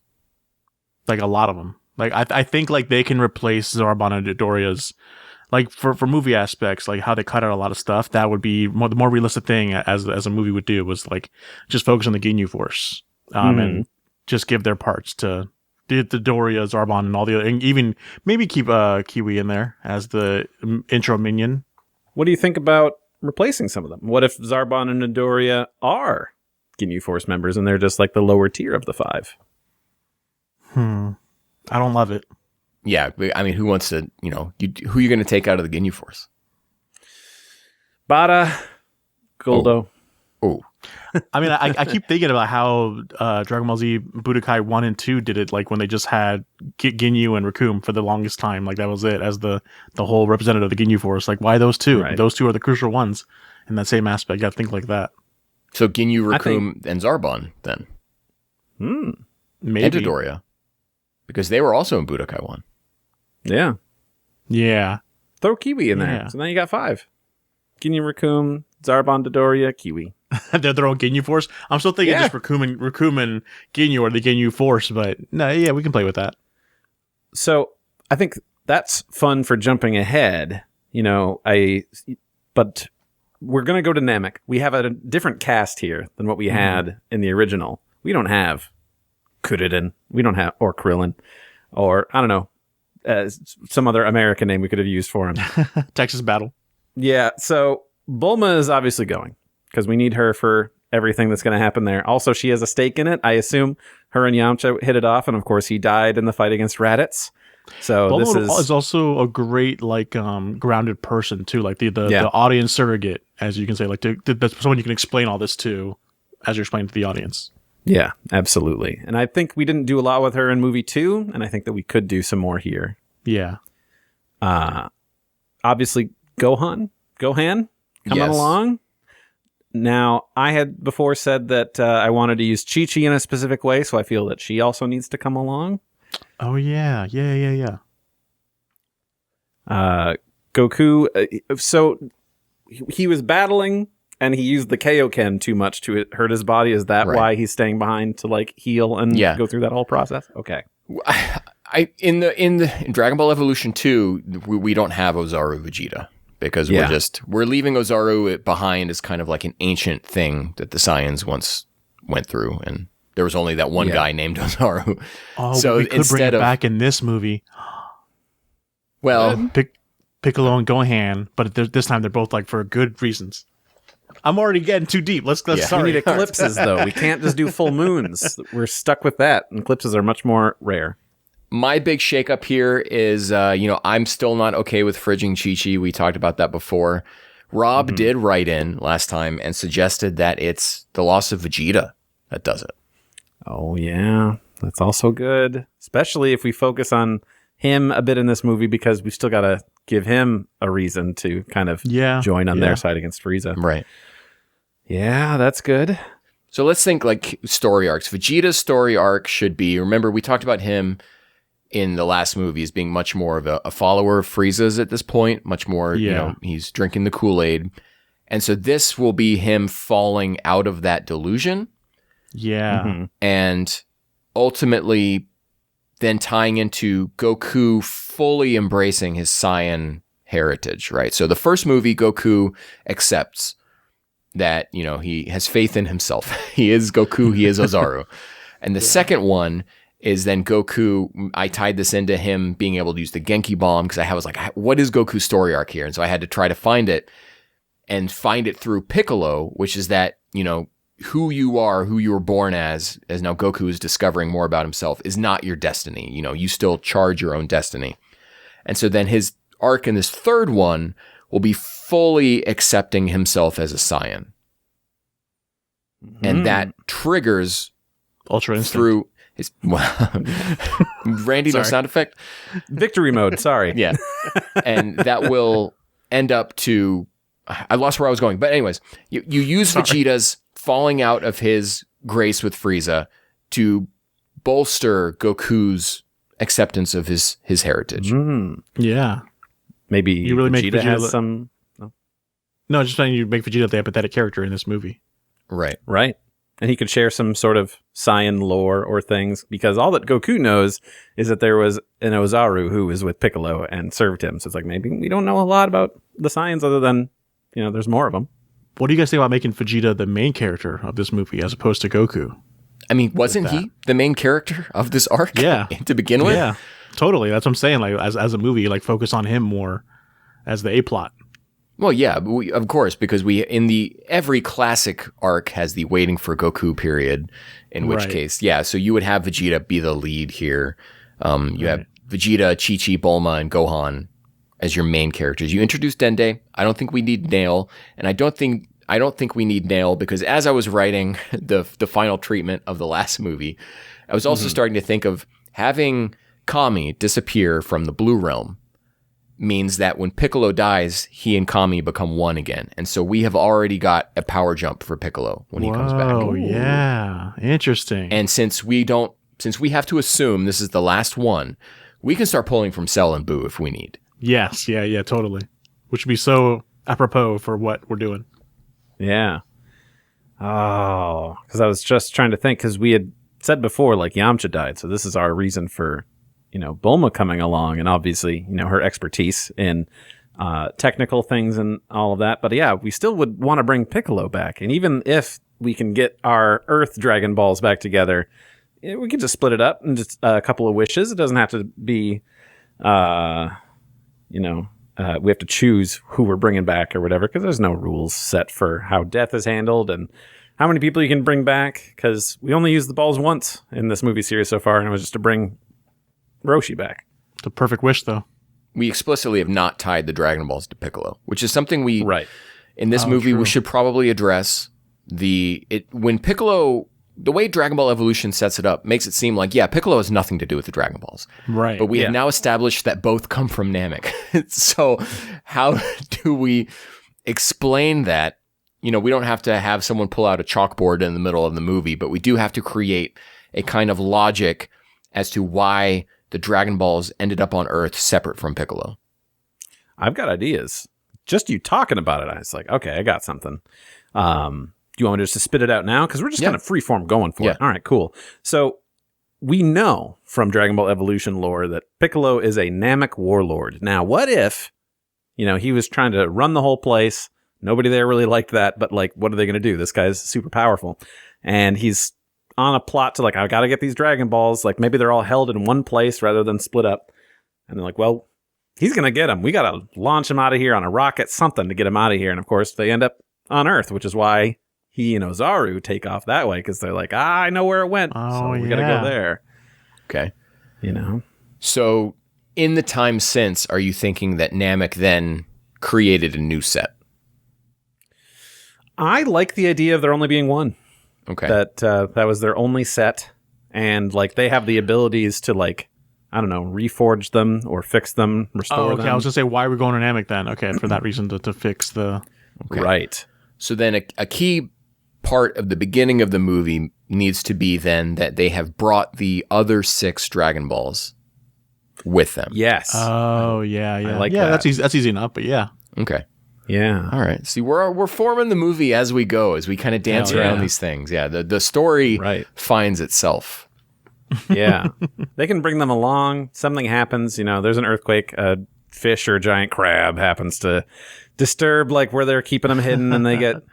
Like a lot of them. Like I think like they can replace Zarbon and Dodoria's. Like for movie aspects, like how they cut out a lot of stuff, that would be the more realistic thing as a movie would do, was like just focus on the Ginyu Force and just give their parts to the Dodoria, Zarbon, and all the other, and even maybe keep Kiwi in there as the intro minion. What do you think about replacing some of them? What if Zarbon and Dodoria are Ginyu Force members and they're just like the lower tier of the 5? I don't love it. Yeah, I mean, who wants to, who are you going to take out of the Ginyu Force? Bada, Goldo. Oh. I mean, I keep thinking about how Dragon Ball Z Budokai 1 and 2 did it, like when they just had Ginyu and Raccoon for the longest time. Like that was it as the whole representative of the Ginyu Force. Like, why those two? Right. Those two are the crucial ones in that same aspect. You got to think like that. So Ginyu, Raccoon, and Zarbon then. Maybe. And Dodoria. Because they were also in Budokai 1. Yeah. Yeah. Throw Kiwi in there. So now you got 5. Ginyu, Raccoon, Zarbon, Dodoria, Kiwi. They're their own Ginyu Force. I'm still thinking just Rakumen Ginyu or the Ginyu Force, but no, yeah, we can play with that. So I think that's fun for jumping ahead. But we're going to go to Namek. We have a different cast here than what we had in the original. We don't have Kuririn. We don't have, or Krillin, or I don't know, some other American name we could have used for him. Texas Battle. Yeah. So Bulma is obviously going because we need her for everything that's going to happen there. Also, she has a stake in it. I assume her and Yamcha hit it off, and of course, he died in the fight against Raditz. So Bulma this is also a great grounded person too, like the audience surrogate, as you can say, like that's someone you can explain all this to as you're explaining to the audience. Yeah, absolutely. And I think we didn't do a lot with her in movie 2, and I think that we could do some more here. Yeah. Obviously, Gohan coming along. Now, I had before said that I wanted to use Chi-Chi in a specific way, so I feel that she also needs to come along. Oh, yeah. Goku, so he was battling, and he used the Kaioken too much to hurt his body. Is that why he's staying behind to heal and go through that whole process? Okay. In Dragon Ball Evolution 2, we don't have Ozaru Vegeta because we're leaving Ozaru behind as kind of like an ancient thing that the Saiyans once went through, and there was only that one guy named Ozaru. Oh, so we could bring it back in this movie. Well, Piccolo and Gohan, but this time they're both for good reasons. I'm already getting too deep. Let's sorry. We need eclipses, though. We can't just do full moons. We're stuck with that. And eclipses are much more rare. My big shakeup here is, I'm still not okay with fridging Chi-Chi. We talked about that before. Rob did write in last time and suggested that it's the loss of Vegeta that does it. Oh, yeah. That's also good. Especially if we focus on him a bit in this movie, because we've still got to give him a reason to kind of join on their side against Frieza. Right. Yeah, that's good. So let's think story arcs. Vegeta's story arc should be, remember, we talked about him in the last movie as being much more of a follower of Frieza's at this point, much more, he's drinking the Kool-Aid. And so this will be him falling out of that delusion. Yeah. Mm-hmm. And ultimately then tying into Goku fully embracing his Saiyan heritage, right? So the first movie, Goku accepts that, he has faith in himself. He is Goku, he is Ozaru. And the second one is then Goku, I tied this into him being able to use the Genki Bomb, because I was like, what is Goku's story arc here? And so I had to try to find it, and find it through Piccolo, which is that, who you are, who you were born as now Goku is discovering more about himself, is not your destiny. You still charge your own destiny. And so then his arc in this third one will be fully accepting himself as a Saiyan. And that triggers Ultra Instinct through his... Randy, no sound effect? Victory mode, sorry. Yeah. And that will end up to... I lost where I was going. But anyways, you use Vegeta's falling out of his grace with Frieza to bolster Goku's acceptance of his heritage. Yeah. Maybe you really Vegeta, make Vegeta has some... No, just saying you make Vegeta the empathetic character in this movie. Right. And he could share some sort of Saiyan lore or things, because all that Goku knows is that there was an Ozaru who was with Piccolo and served him. So it's maybe we don't know a lot about the Saiyans other than, there's more of them. What do you guys think about making Vegeta the main character of this movie as opposed to Goku? I mean, wasn't he the main character of this arc? Yeah. To begin with? Yeah, totally. That's what I'm saying. As a movie, focus on him more as the A-plot. Well, yeah, of course, because every classic arc has the waiting for Goku period, in which case, so you would have Vegeta be the lead here. You have Vegeta, Chi-Chi, Bulma, and Gohan as your main characters. You introduce Dende. I don't think we need Nail, and I don't think we need Nail, because as I was writing the final treatment of the last movie, I was also starting to think of having Kami disappear from the Blue Realm means that when Piccolo dies, he and Kami become one again. And so we have already got a power jump for Piccolo when he comes back. Oh, yeah. Interesting. And since we have to assume this is the last one, we can start pulling from Cell and Boo if we need. Yes. Yeah, totally. Which would be so apropos for what we're doing. Yeah. Oh, because I was just trying to think, because we had said before, like, Yamcha died, so this is our reason for, Bulma coming along, and obviously, her expertise in technical things and all of that. But yeah, we still would want to bring Piccolo back, and even if we can get our Earth Dragon Balls back together, we can just split it up and just a couple of wishes. It doesn't have to be, we have to choose who we're bringing back or whatever, because there's no rules set for how death is handled and how many people you can bring back, because we only used the balls once in this movie series so far, and it was just to bring Roshi back. The perfect wish, though. We explicitly have not tied the Dragon Balls to Piccolo, which is something we, in this movie, true. we should probably address. When Piccolo, the way Dragon Ball Evolution sets it up makes it seem like, Piccolo has nothing to do with the Dragon Balls. Right. But we have now established that both come from Namek. So how do we explain that? We don't have to have someone pull out a chalkboard in the middle of the movie, but we do have to create a kind of logic as to why the Dragon Balls ended up on Earth separate from Piccolo. I've got ideas. Just you talking about it, I was like, okay, I got something. Do you want me just to spit it out now? Because we're just kind of freeform going for it. All right, cool. So we know from Dragon Ball Evolution lore that Piccolo is a Namek warlord. Now, what if, he was trying to run the whole place? Nobody there really liked that, but like, what are they going to do? This guy's super powerful. And he's on a plot to like, I got to get these Dragon Balls. Like, maybe they're all held in one place rather than split up. And they're like, well, he's going to get them. We got to launch him out of here on a rocket, something to get him out of here. And of course, they end up on Earth, which is why he and Ozaru take off that way, because they're like, I know where it went. So we got to go there. Okay. So in the time since, are you thinking that Namek then created a new set? I like the idea of there only being one. Okay. That was their only set. And like, they have the abilities to like, I don't know, reforge them or fix them, restore them. I was going to say, why are we going to Namek then? Okay, for that reason to fix the... Okay. Right. So then a key part of the beginning of the movie needs to be then that they have brought the other 6 Dragon Balls with them. Yes. Oh, yeah. I like that. That's easy enough, but yeah. Okay. Yeah. All right. See, we're forming the movie as we go, as we kind of dance around these things. Yeah. The story finds itself. Yeah. They can bring them along. Something happens. There's an earthquake. A fish or a giant crab happens to disturb like where they're keeping them hidden, and they get,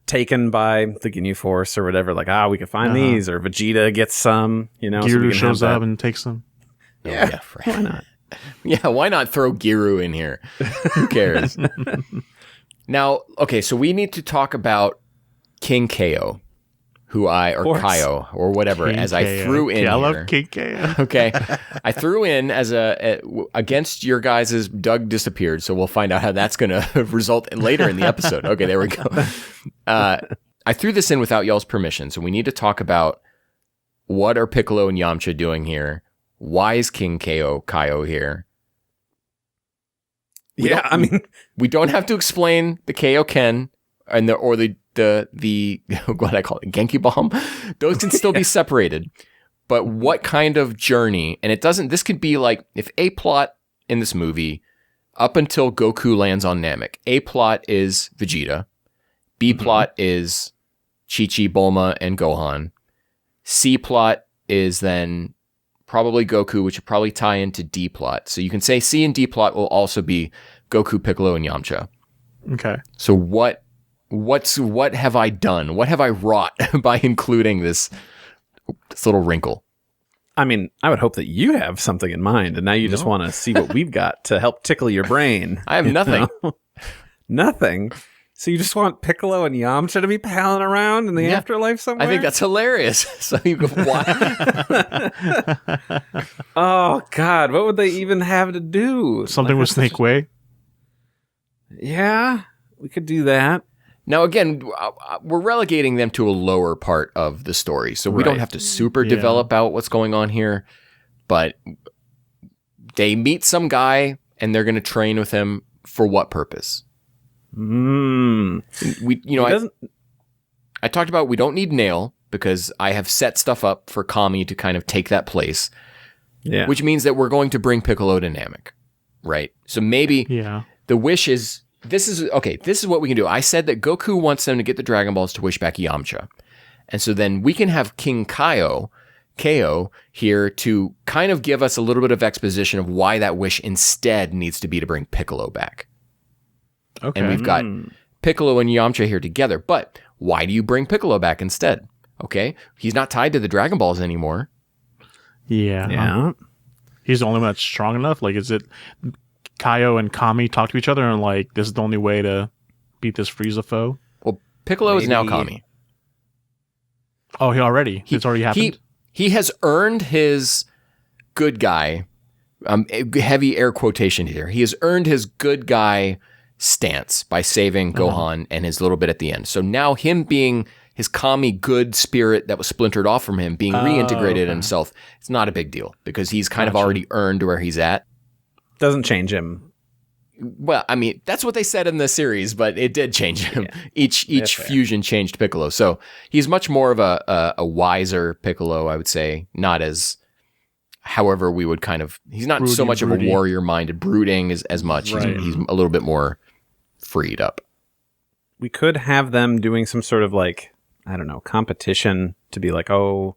taken by the Ginyu Force or whatever. Like, we could find these, or Vegeta gets some. Giru shows up and takes them. Yeah. Why not? Yeah, why not throw Giru in here? Who cares? Now, okay, so we need to talk about King Ko, Kaio, or whatever, King as I Ko. threw in I here. love King Ko. Okay, I threw in as against your guys' Doug disappeared, so we'll find out how that's going to result later in the episode. Okay, there we go. I threw this in without y'all's permission, so we need to talk about what are Piccolo and Yamcha doing here. Why is King Kaio here? We don't have to explain the Kaioken and the what I call it, Genki Bomb. Those can still be separated. But what kind of journey? And this could be like, if A plot in this movie up until Goku lands on Namek, A plot is Vegeta, B plot is Chi-Chi, Bulma, and Gohan. C plot is then probably Goku, which would probably tie into D plot. So you can say C and D plot will also be Goku, Piccolo, and Yamcha. Okay. So what have I done? What have I wrought by including this little wrinkle? I mean, I would hope that you have something in mind, and now you just want to see what we've got to help tickle your brain. I have nothing. Nothing? So you just want Piccolo and Yamcha to be palling around in the afterlife somewhere? I think that's hilarious. So you go, what? Oh, God. What would they even have to do? Something with Snake Way? Yeah, we could do that. Now, again, we're relegating them to a lower part of the story, so we don't have to super develop out what's going on here, but they meet some guy, and they're going to train with him for what purpose? I talked about we don't need Nail, because I have set stuff up for Kami to kind of take that place, which means that we're going to bring Piccolo to Namek, right? So maybe the wish is this is what we can do. I said that Goku wants them to get the Dragon Balls to wish back Yamcha. And so then we can have King KO here to kind of give us a little bit of exposition of why that wish instead needs to be to bring Piccolo back. Okay. And we've got Piccolo and Yamcha here together. But why do you bring Piccolo back instead? Okay. He's not tied to the Dragon Balls anymore. Yeah. Yeah. He's the only one that's strong enough. Like, is it Kaio and Kami talk to each other and like, this is the only way to beat this Frieza foe? Well, Piccolo is now Kami. Oh, it's already happened? He has earned his good guy, heavy air quotation here. He has earned his good guy stance by saving Gohan and his little bit at the end. So now him being his Kami good spirit that was splintered off from him being reintegrated in himself, it's not a big deal because he's kind of already earned where he's at. Doesn't change him. Well, I mean, that's what they said in the series, but it did change him. Yeah. Each fusion changed Piccolo. So he's much more of a wiser Piccolo, I would say, not as, however we would kind of, he's not so much of a warrior-minded, brooding as much. Right. He's a little bit more freed up. We could have them doing some sort of like, I don't know, competition to be like, oh,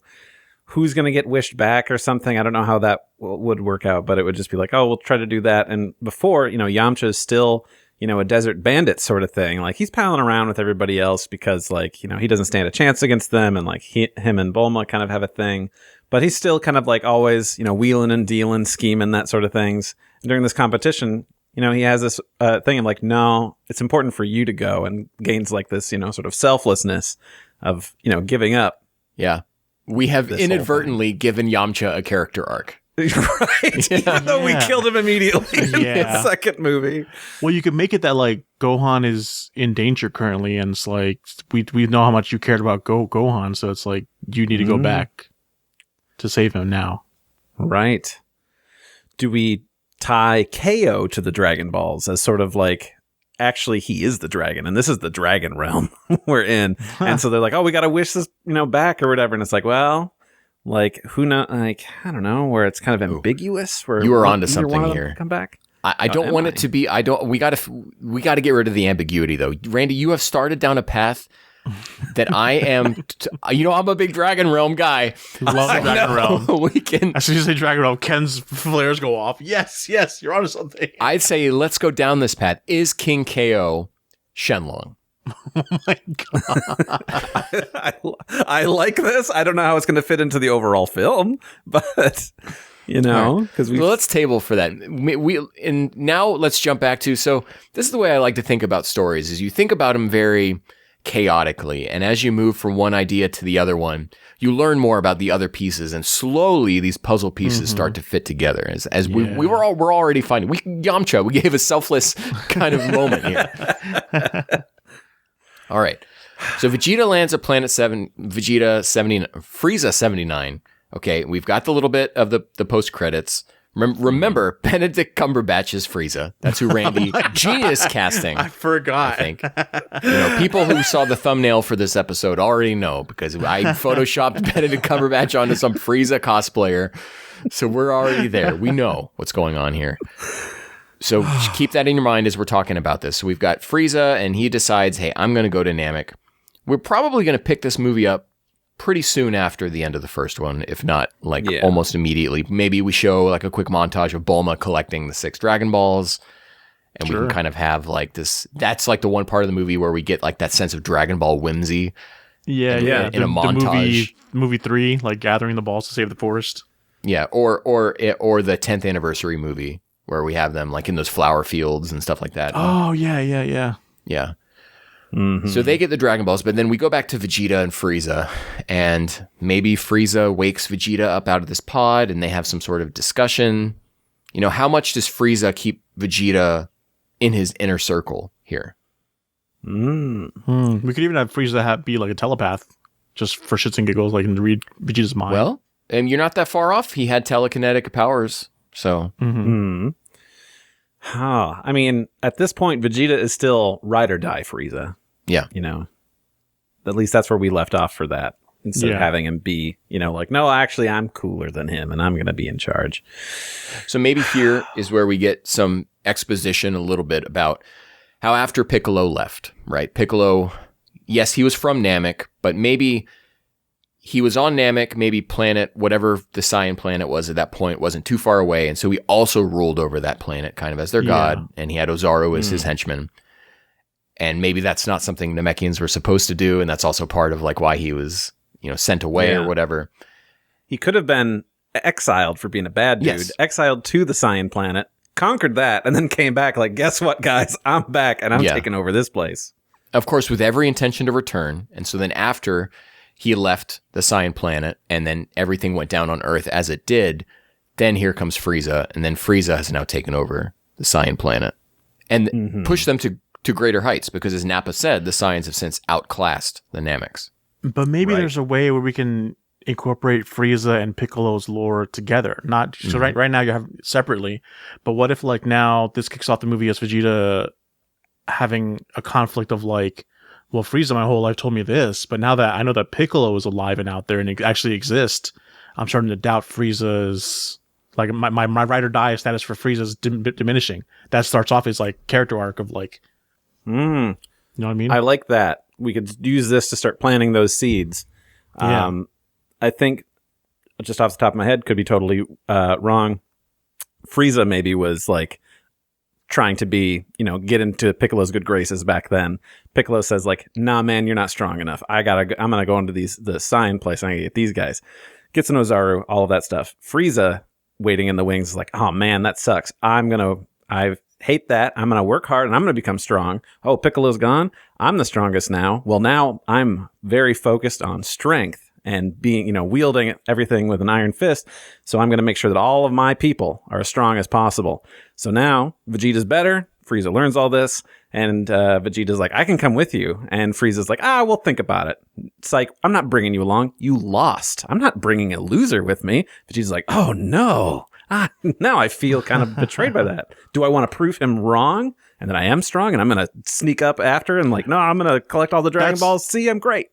who's going to get wished back or something. I don't know how that would work out, but it would just be like, oh, we'll try to do that. And before, Yamcha is still, a desert bandit sort of thing. Like he's palling around with everybody else because like, he doesn't stand a chance against them. And like him and Bulma kind of have a thing, but he's still kind of like always, wheeling and dealing, scheming, that sort of things. And during this competition, he has this thing of like, no, it's important for you to go, and gains like this, sort of selflessness of, giving up. Yeah. We have inadvertently given Yamcha a character arc. Right. Even though we killed him immediately in the second movie. Well, you could make it that like Gohan is in danger currently, and it's like we know how much you cared about Gohan, so it's like you need to go back to save him now. Right. Do we tie KO to the Dragon Balls as sort of like, actually he is the dragon and this is the dragon realm we're in? And so they're like, oh, we got to wish this, back or whatever. And it's like, well, like who know, like, I don't know, where it's kind of ambiguous where you are onto something here. Come back. I don't want it to be, we got to get rid of the ambiguity though. Randy, you have started down a path that I am, I'm a big Dragon Realm guy. Love the Dragon Realm. We can. As soon as you say Dragon Realm, Ken's flares go off. Yes, you're onto something. I'd say let's go down this path. Is King KO Shenlong? Oh my god! I like this. I don't know how it's going to fit into the overall film, but because let's table for that. And now let's jump back to. So this is the way I like to think about stories: is you think about them very chaotically, and as you move from one idea to the other one, you learn more about the other pieces, and slowly these puzzle pieces start to fit together. As we're already finding, Yamcha, we gave a selfless kind of moment here. All right, so Vegeta lands at Planet 7, Frieza 79. Okay, we've got the little bit of the post credits. Remember, Benedict Cumberbatch is Frieza. That's who Randy genius casting. I forgot. I think people who saw the thumbnail for this episode already know because I photoshopped Benedict Cumberbatch onto some Frieza cosplayer. So we're already there. We know what's going on here. So keep that in your mind as we're talking about this. So we've got Frieza, and he decides, hey, I'm going to go to Namek. We're probably going to pick this movie up pretty soon after the end of the first one, if not almost immediately. Maybe we show like a quick montage of Bulma collecting the 6 Dragon Balls, and we can kind of have like this. That's like the one part of the movie where we get like that sense of Dragon Ball whimsy. Yeah. In a montage, movie 3, like gathering the balls to save the forest. Yeah, or the 10th anniversary movie where we have them like in those flower fields and stuff like that. Oh yeah. Yeah. Mm-hmm. So they get the Dragon Balls, but then we go back to Vegeta and Frieza, and maybe Frieza wakes Vegeta up out of this pod, and they have some sort of discussion. How much does Frieza keep Vegeta in his inner circle here? We could even have Frieza be like a telepath, just for shits and giggles, like to read Vegeta's mind. Well, and you're not that far off. He had telekinetic powers, so. I mean, at this point, Vegeta is still ride or die Frieza. Yeah. At least that's where we left off for that. Instead of having him be, like, no, actually, I'm cooler than him and I'm going to be in charge. So maybe here is where we get some exposition a little bit about how after Piccolo left, right? Piccolo, yes, he was from Namek, but maybe he was on Namek, maybe planet, whatever the Saiyan planet was at that point, wasn't too far away. And so he also ruled over that planet kind of as their god. And he had Ozaru as his henchman. And maybe that's not something Namekians were supposed to do. And that's also part of like why he was, sent away or whatever. He could have been exiled for being a bad dude, exiled to the Saiyan planet, conquered that, and then came back like, guess what, guys? I'm back, and I'm taking over this place. Of course, with every intention to return. And so then after he left the Saiyan planet, and then everything went down on Earth as it did, then here comes Frieza, and then Frieza has now taken over the Saiyan planet. And pushed them to greater heights, because as Nappa said, the Saiyans have since outclassed the Nameks. But maybe there's a way where we can incorporate Frieza and Piccolo's lore together. Not so right now you have separately, but what if like now this kicks off the movie as Vegeta having a conflict of like, well, Frieza my whole life told me this, but now that I know that Piccolo is alive and out there and it actually exists, I'm starting to doubt Frieza's like my ride or die status for Frieza's diminishing. That starts off as like character arc of like, you know what I mean? I like that. We could use this to start planting those seeds. Yeah. I think, just off the top of my head, could be totally wrong. Frieza maybe was like trying to be, get into Piccolo's good graces back then. Piccolo says like, nah, man, you're not strong enough. I'm going to go into the Saiyan place and I'm going to get these guys. Gets an Ozaru, all of that stuff. Frieza waiting in the wings is like, oh man, that sucks. I hate that. I'm going to work hard and I'm going to become strong. Oh, Piccolo's gone. I'm the strongest now. Well, now I'm very focused on strength and being, wielding everything with an iron fist. So I'm going to make sure that all of my people are as strong as possible. So now Vegeta's better. Frieza learns all this. And Vegeta's like, I can come with you. And Frieza's like, we'll think about it. It's like, I'm not bringing you along. You lost. I'm not bringing a loser with me. Vegeta's like, oh no. Now I feel kind of betrayed by that. Do I want to prove him wrong and that I am strong and I'm going to sneak up after and like, no, I'm going to collect all the Dragon Balls. See, I'm great.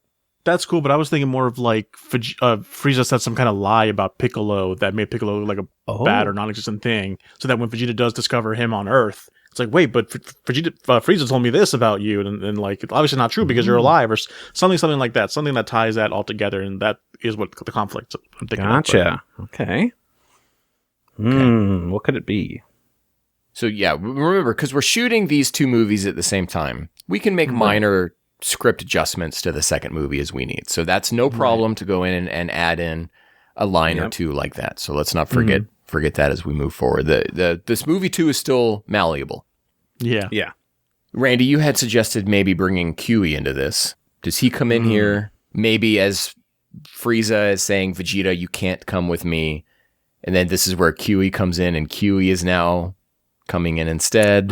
That's cool, but I was thinking more of like Frieza said some kind of lie about Piccolo that made Piccolo like a bad or non-existent thing, so that when Vegeta does discover him on Earth, it's like, wait, but Frieza told me this about you, and like it's obviously not true because you're alive, or something like that, something that ties that all together, and that is what the conflict I'm thinking. Gotcha. Okay. What could it be? So yeah, remember, because we're shooting these two movies at the same time, we can make minor script adjustments to the second movie as we need. So that's no problem to go in and add in a line or two like that. So let's not forget that as we move forward. This movie too is still malleable. Yeah. Yeah. Randy, you had suggested maybe bringing Kiwi into this. Does he come in here maybe as Frieza is saying, Vegeta, you can't come with me? And then this is where Kiwi comes in and Kiwi is now coming in instead.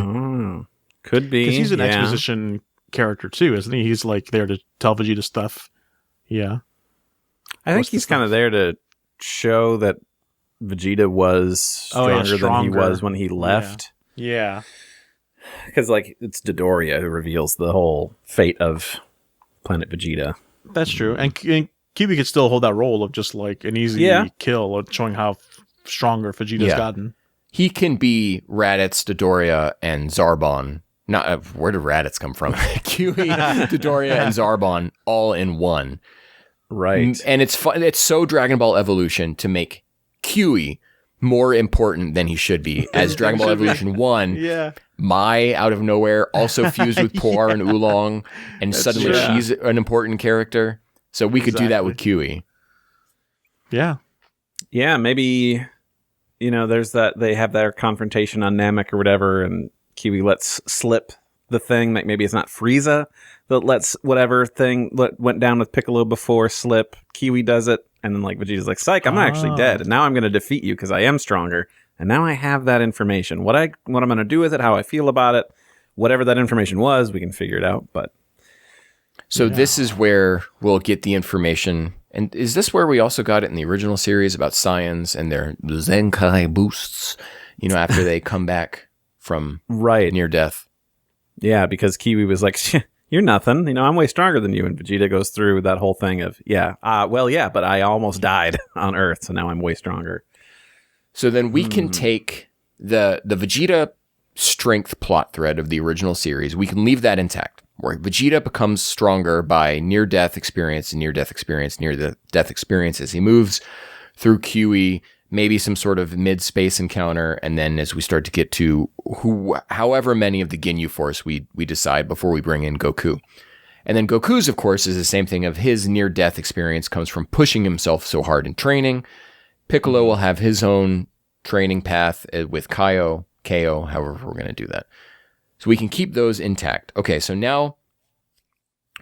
Could be. Because he's an exposition character too, isn't he? He's like there to tell Vegeta stuff. Yeah. I think he's kind of there to show that Vegeta was stronger than he was when he left. Yeah. Because like it's Dodoria who reveals the whole fate of Planet Vegeta. That's true. And Kiwi could still hold that role of just like an easy kill of showing how stronger Vegeta's gotten. He can be Raditz, Dodoria, and Zarbon. Not where did Raditz come from? Kiwi, Dodoria, and Zarbon all in one. Right. And it's fun. It's so Dragon Ball Evolution to make Kiwi more important than he should be. As Dragon Ball Evolution 1, Mai out of nowhere also fused with Poir and Oolong, and suddenly she's an important character. So we could do that with Kiwi. Yeah. Yeah, maybe, there's that, they have their confrontation on Namek or whatever, and Kiwi lets slip the thing, like maybe it's not Frieza that lets whatever thing that went down with Piccolo before slip. Kiwi does it, and then like Vegeta's like, psych, I'm not actually dead, and now I'm going to defeat you because I am stronger, and now I have that information. What I'm going to do with it, how I feel about it, whatever that information was, we can figure it out. But so this is where we'll get the information. And is this where we also got it in the original series about Saiyans and their Zenkai boosts, after they come back from near death? Yeah, because Kiwi was like, you're nothing. I'm way stronger than you. And Vegeta goes through that whole thing of, but I almost died on Earth, so now I'm way stronger. So then we can take the Vegeta strength plot thread of the original series. We can leave that intact, where Vegeta becomes stronger by near-death experience and near-death experience, near-death experiences. He moves through QE, maybe some sort of mid-space encounter, and then as we start to get to however many of the Ginyu Force we decide before we bring in Goku. And then Goku's, of course, is the same thing of his near-death experience comes from pushing himself so hard in training. Piccolo will have his own training path with KO, however we're going to do that. So we can keep those intact. Okay, so now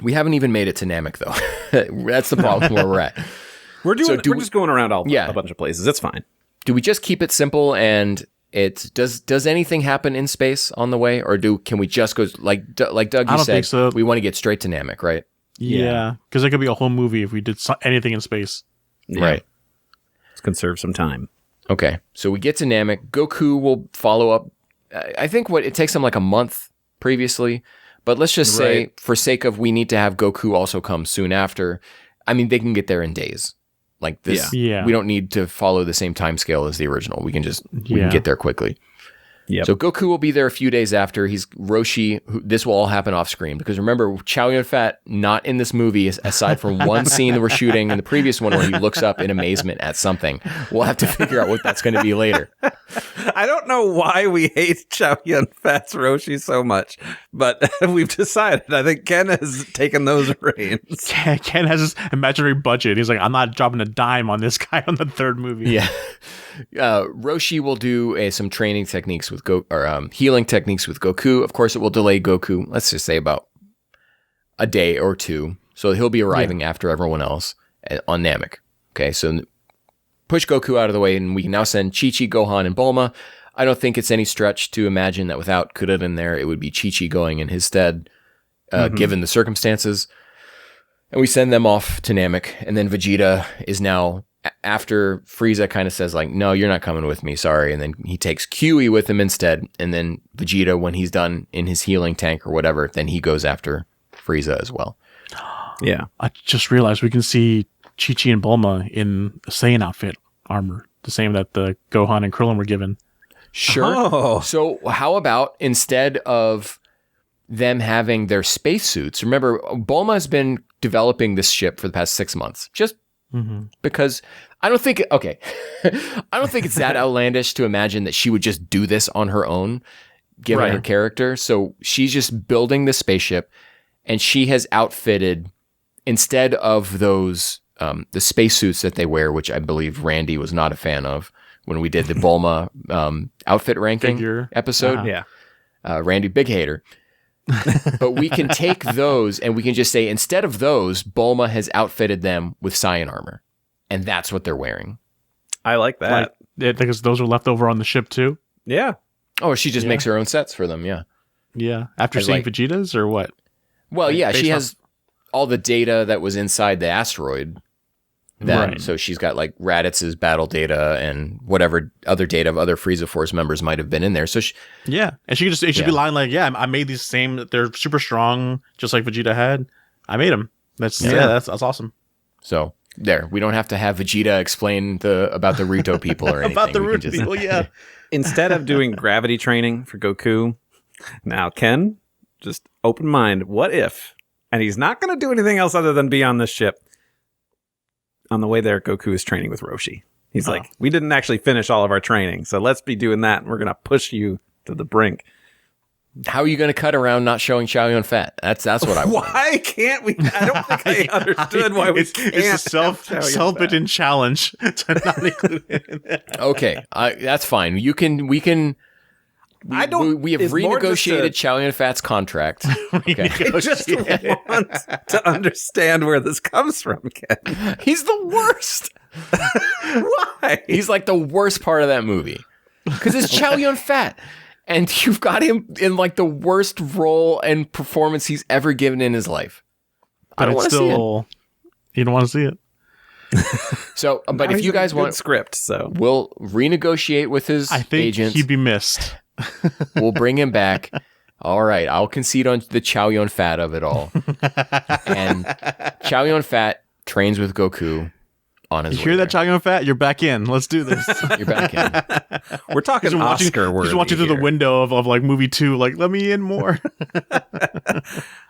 we haven't even made it to Namek, though. That's the problem where we're at. We're just going around a bunch of places. It's fine. Do we just keep it simple and does anything happen in space on the way, or can we just go like Doug? You I don't said think so. We want to get straight to Namek, right? Yeah, because there could be a whole movie if we did anything in space. Yeah. Right. Let's conserve some time. Okay, so we get to Namek. Goku will follow up. I think it takes him like a month previously, but let's just say, for sake of we need to have Goku also come soon after. I mean, they can get there in days. Like this, we don't need to follow the same time scale as the original. We can get there quickly. Yep. So Goku will be there a few days after. He's Roshi. This will all happen off screen because remember, Chow Yun-Fat not in this movie aside from one scene that we're shooting in the previous one where he looks up in amazement at something. We'll have to figure out what that's going to be later. I don't know why we hate Chow Yun-Fat's Roshi so much, but we've decided. I think Ken has taken those reins. Ken has this imaginary budget. He's like, I'm not dropping a dime on this guy on the third movie. Yeah. Roshi will do some training techniques with healing techniques with Goku. Of course, it will delay Goku. Let's just say about a day or two. So he'll be arriving after everyone else on Namek. Okay, so push Goku out of the way, and we can now send Chi-Chi, Gohan, and Bulma. I don't think it's any stretch to imagine that without Kuririn there, it would be Chi-Chi going in his stead, given the circumstances. And we send them off to Namek, and then Vegeta is now, after Frieza kind of says like, no, you're not coming with me, sorry. And then he takes QE with him instead. And then Vegeta, when he's done in his healing tank or whatever, then he goes after Frieza as well. Yeah. I just realized we can see Chi-Chi and Bulma in a Saiyan outfit armor, the same that the Gohan and Krillin were given. Sure. Oh. So how about instead of them having their spacesuits, remember, Bulma's been developing this ship for the past 6 months. Just because I don't think it's that outlandish to imagine that she would just do this on her own, given her character. So she's just building the spaceship, and she has outfitted, instead of those the spacesuits that they wear, which I believe Randy was not a fan of when we did the Bulma outfit ranking episode. Randy, big hater. But we can take those and we can just say, instead of those, Bulma has outfitted them with Saiyan armor. And that's what they're wearing. I like that. Because those are left over on the ship too? Yeah. Oh, she just makes her own sets for them, yeah. Yeah. After seeing Vegeta's or what? Well, yeah, she has all the data that was inside the asteroid. So she's got like Raditz's battle data and whatever other data of other Frieza Force members might have been in there. So and she should be lying like, I made these same. They're super strong, just like Vegeta had. I made them. That's awesome. So there, we don't have to have Vegeta explain about the Ruto people or anything. About the Ruto people, yeah. Instead of doing gravity training for Goku, now Ken, just open mind. What if? And he's not going to do anything else other than be on this ship. On the way there, Goku is training with Roshi. He's like, we didn't actually finish all of our training, so let's be doing that, and we're going to push you to the brink. How are you going to cut around not showing Chow Yun-Fat? That's what I want. Why can't we? I don't think I understood why we can't. It's a self-bitten challenge to not include it in there. Okay, that's fine. We have renegotiated Chow Yun-Fat's contract. Okay. I just want to understand where this comes from, Ken. He's the worst. Why? He's like the worst part of that movie. Because it's Chow Yun-Fat. And you've got him in like the worst role and performance he's ever given in his life. But I don't want to see it. You don't want to see it. So, but if you guys want script, so we'll renegotiate with his agents. I think he'd be missed. We'll bring him back. All right, I'll concede on the Chow Yun-Fat of it all. And Chow Yun-Fat trains with Goku on his You way hear that, there. Chocolate Fat? You're back in. Let's do this. You're back in. We're talking Oscar worthy. He's watching through the window of like movie 2, like, let me in more.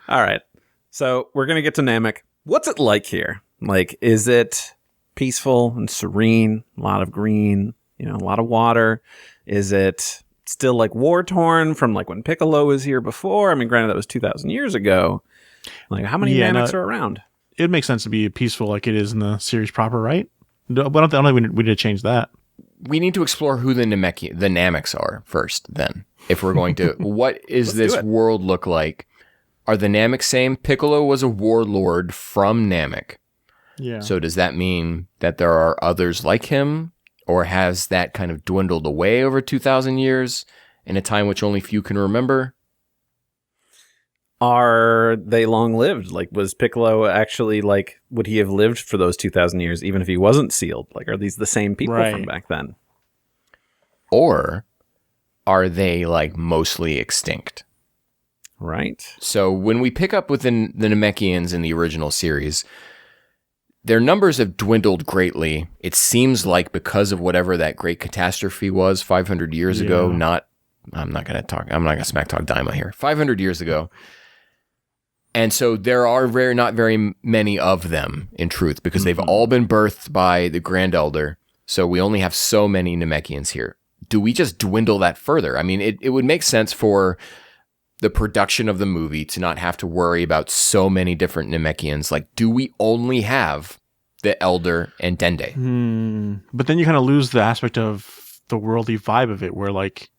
All right. So we're going to get to Namek. What's it like here? Like, is it peaceful and serene? A lot of green, a lot of water. Is it still like war torn from like when Piccolo was here before? I mean, granted, that was 2,000 years ago. Like, how many Nameks are around? It makes sense to be peaceful like it is in the series proper, right? But I don't think we need to change that. We need to explore who the Nameks are first, then. If we're going to, what is this world look like? Are the Namek same? Piccolo was a warlord from Namek. Yeah. So does that mean that there are others like him? Or has that kind of dwindled away over 2,000 years in a time which only few can remember? Are they long-lived? Like, was Piccolo actually, like, would he have lived for those 2,000 years even if he wasn't sealed? Like, are these the same people from back then? Or are they, like, mostly extinct? Right. So when we pick up with the Namekians in the original series, their numbers have dwindled greatly. It seems like because of whatever that great catastrophe was 500 years ago. I'm not going to smack talk Daima here. 500 years ago. And so there are not very many of them, in truth, because they've all been birthed by the Grand Elder. So we only have so many Namekians here. Do we just dwindle that further? I mean, it would make sense for the production of the movie to not have to worry about so many different Namekians. Like, do we only have the Elder and Dende? But then you kind of lose the aspect of the worldly vibe of it, where, like,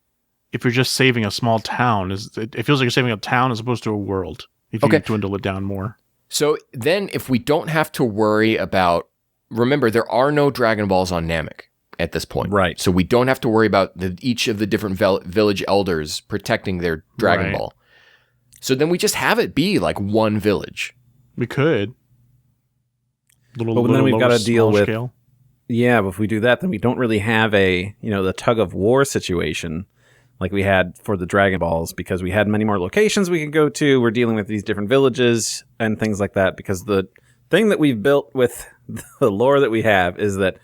if you're just saving a small town, it feels like you're saving a town as opposed to a world. If you dwindle it down more. So then if we don't have to worry about, remember, there are no Dragon Balls on Namek at this point. Right. So we don't have to worry about each of the different village elders protecting their Dragon Ball. So then we just have it be like one village. We could. But then we've got to deal with... Scale. Yeah, but if we do that, then we don't really have the tug of war situation like we had for the Dragon Balls, because we had many more locations we could go to. We're dealing with these different villages and things like that, because the thing that we've built with the lore that we have is that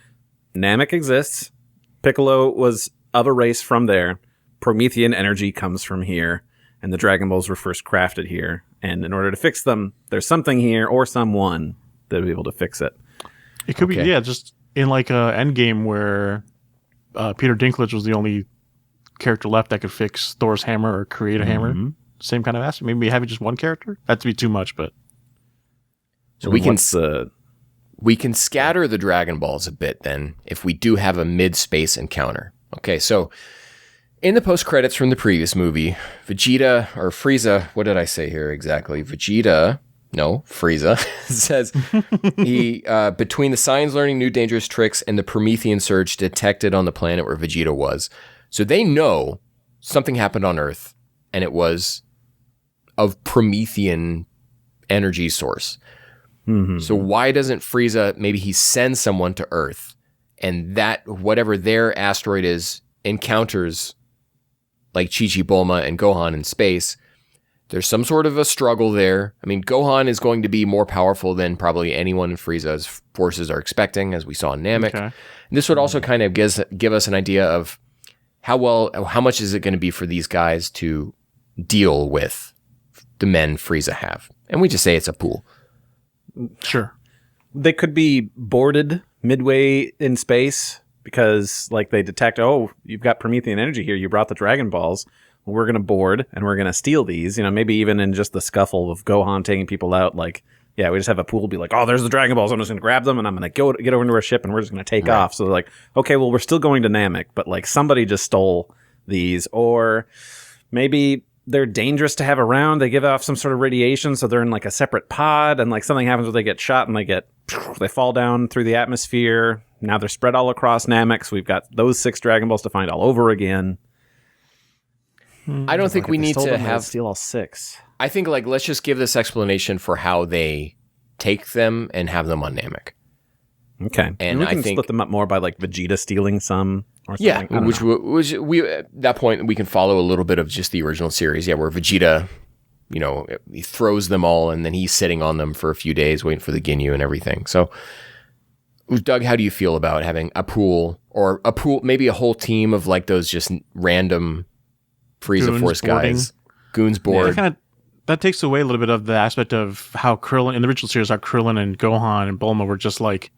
Namek exists. Piccolo was of a race from there. Promethean energy comes from here, and the Dragon Balls were first crafted here. And in order to fix them, there's something here or someone that will be able to fix it. It could be, just in like a Endgame where Peter Dinklage was the only character left that could fix Thor's hammer or create a hammer. Same kind of aspect. Maybe having just one character? That'd be too much, but... So we can scatter the Dragon Balls a bit then if we do have a mid-space encounter. Okay, so in the post-credits from the previous movie, Frieza, what did I say here exactly? Frieza says he between the Saiyans learning new dangerous tricks and the Promethean surge detected on the planet where Vegeta was. So they know something happened on Earth, and it was of Promethean energy source. So why doesn't Frieza, maybe he sends someone to Earth, and that, whatever their asteroid is, encounters like Chi-Chi, Bulma, and Gohan in space. There's some sort of a struggle there. I mean, Gohan is going to be more powerful than probably anyone in Frieza's forces are expecting, as we saw in Namek. Okay. This would also kind of give us an idea of how much is it going to be for these guys to deal with the men Frieza have. And we just say it's a pool. Sure. They could be boarded midway in space because, like, they detect, oh, you've got Promethean energy here. You brought the Dragon Balls. Well, we're going to board and we're going to steal these. Maybe even in just the scuffle of Gohan taking people out, like, yeah, we just have a pool be like, oh, there's the Dragon Balls. I'm just going to grab them and I'm going to get over into our ship and we're just going to take off. So they're like, okay, well, we're still going to Namek, but like somebody just stole these. Or maybe they're dangerous to have around. They give off some sort of radiation, so they're in like a separate pod, and like something happens where they get shot and they fall down through the atmosphere. Now they're spread all across Namek, so we've got those 6 Dragon Balls to find all over again. I don't think we need to steal all 6. I think let's just give this explanation for how they take them and have them on Namek. Okay, and we can split them up more by like Vegeta stealing some. Or something. Yeah, which we at that point we can follow a little bit of just the original series. Yeah, where Vegeta, he throws them all and then he's sitting on them for a few days waiting for the Ginyu and everything. So Doug, how do you feel about having a pool, maybe a whole team of like those just random Frieza Force guys, Goons board? Yeah, that takes away a little bit of the aspect of how Krillin in the original series, how Krillin and Gohan and Bulma were just like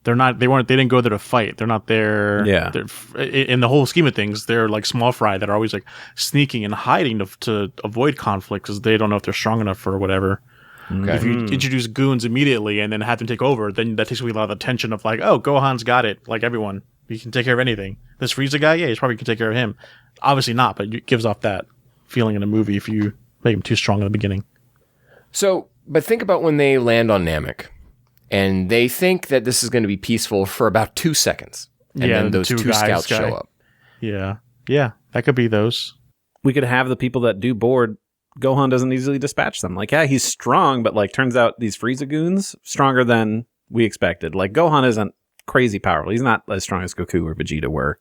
they didn't go there to fight. They're not there. Yeah. In the whole scheme of things, they're like small fry that are always like sneaking and hiding to avoid conflict because they don't know if they're strong enough or whatever. Okay. If you introduce Goons immediately and then have them take over, then that takes away a lot of the tension of like, oh, Gohan's got it. Like everyone, he can take care of anything. This Frieza guy, yeah, he's probably can take care of him. Obviously not, but it gives off that feeling in a movie if you make him too strong in the beginning. So, but think about when they land on Namek, and they think that this is going to be peaceful for about 2 seconds, and then those two scouts show up. Yeah, that could be those. We could have the people that do board. Gohan doesn't easily dispatch them. Like, yeah, he's strong, but like, turns out these Frieza goons stronger than we expected. Like, Gohan isn't crazy powerful. He's not as strong as Goku or Vegeta were,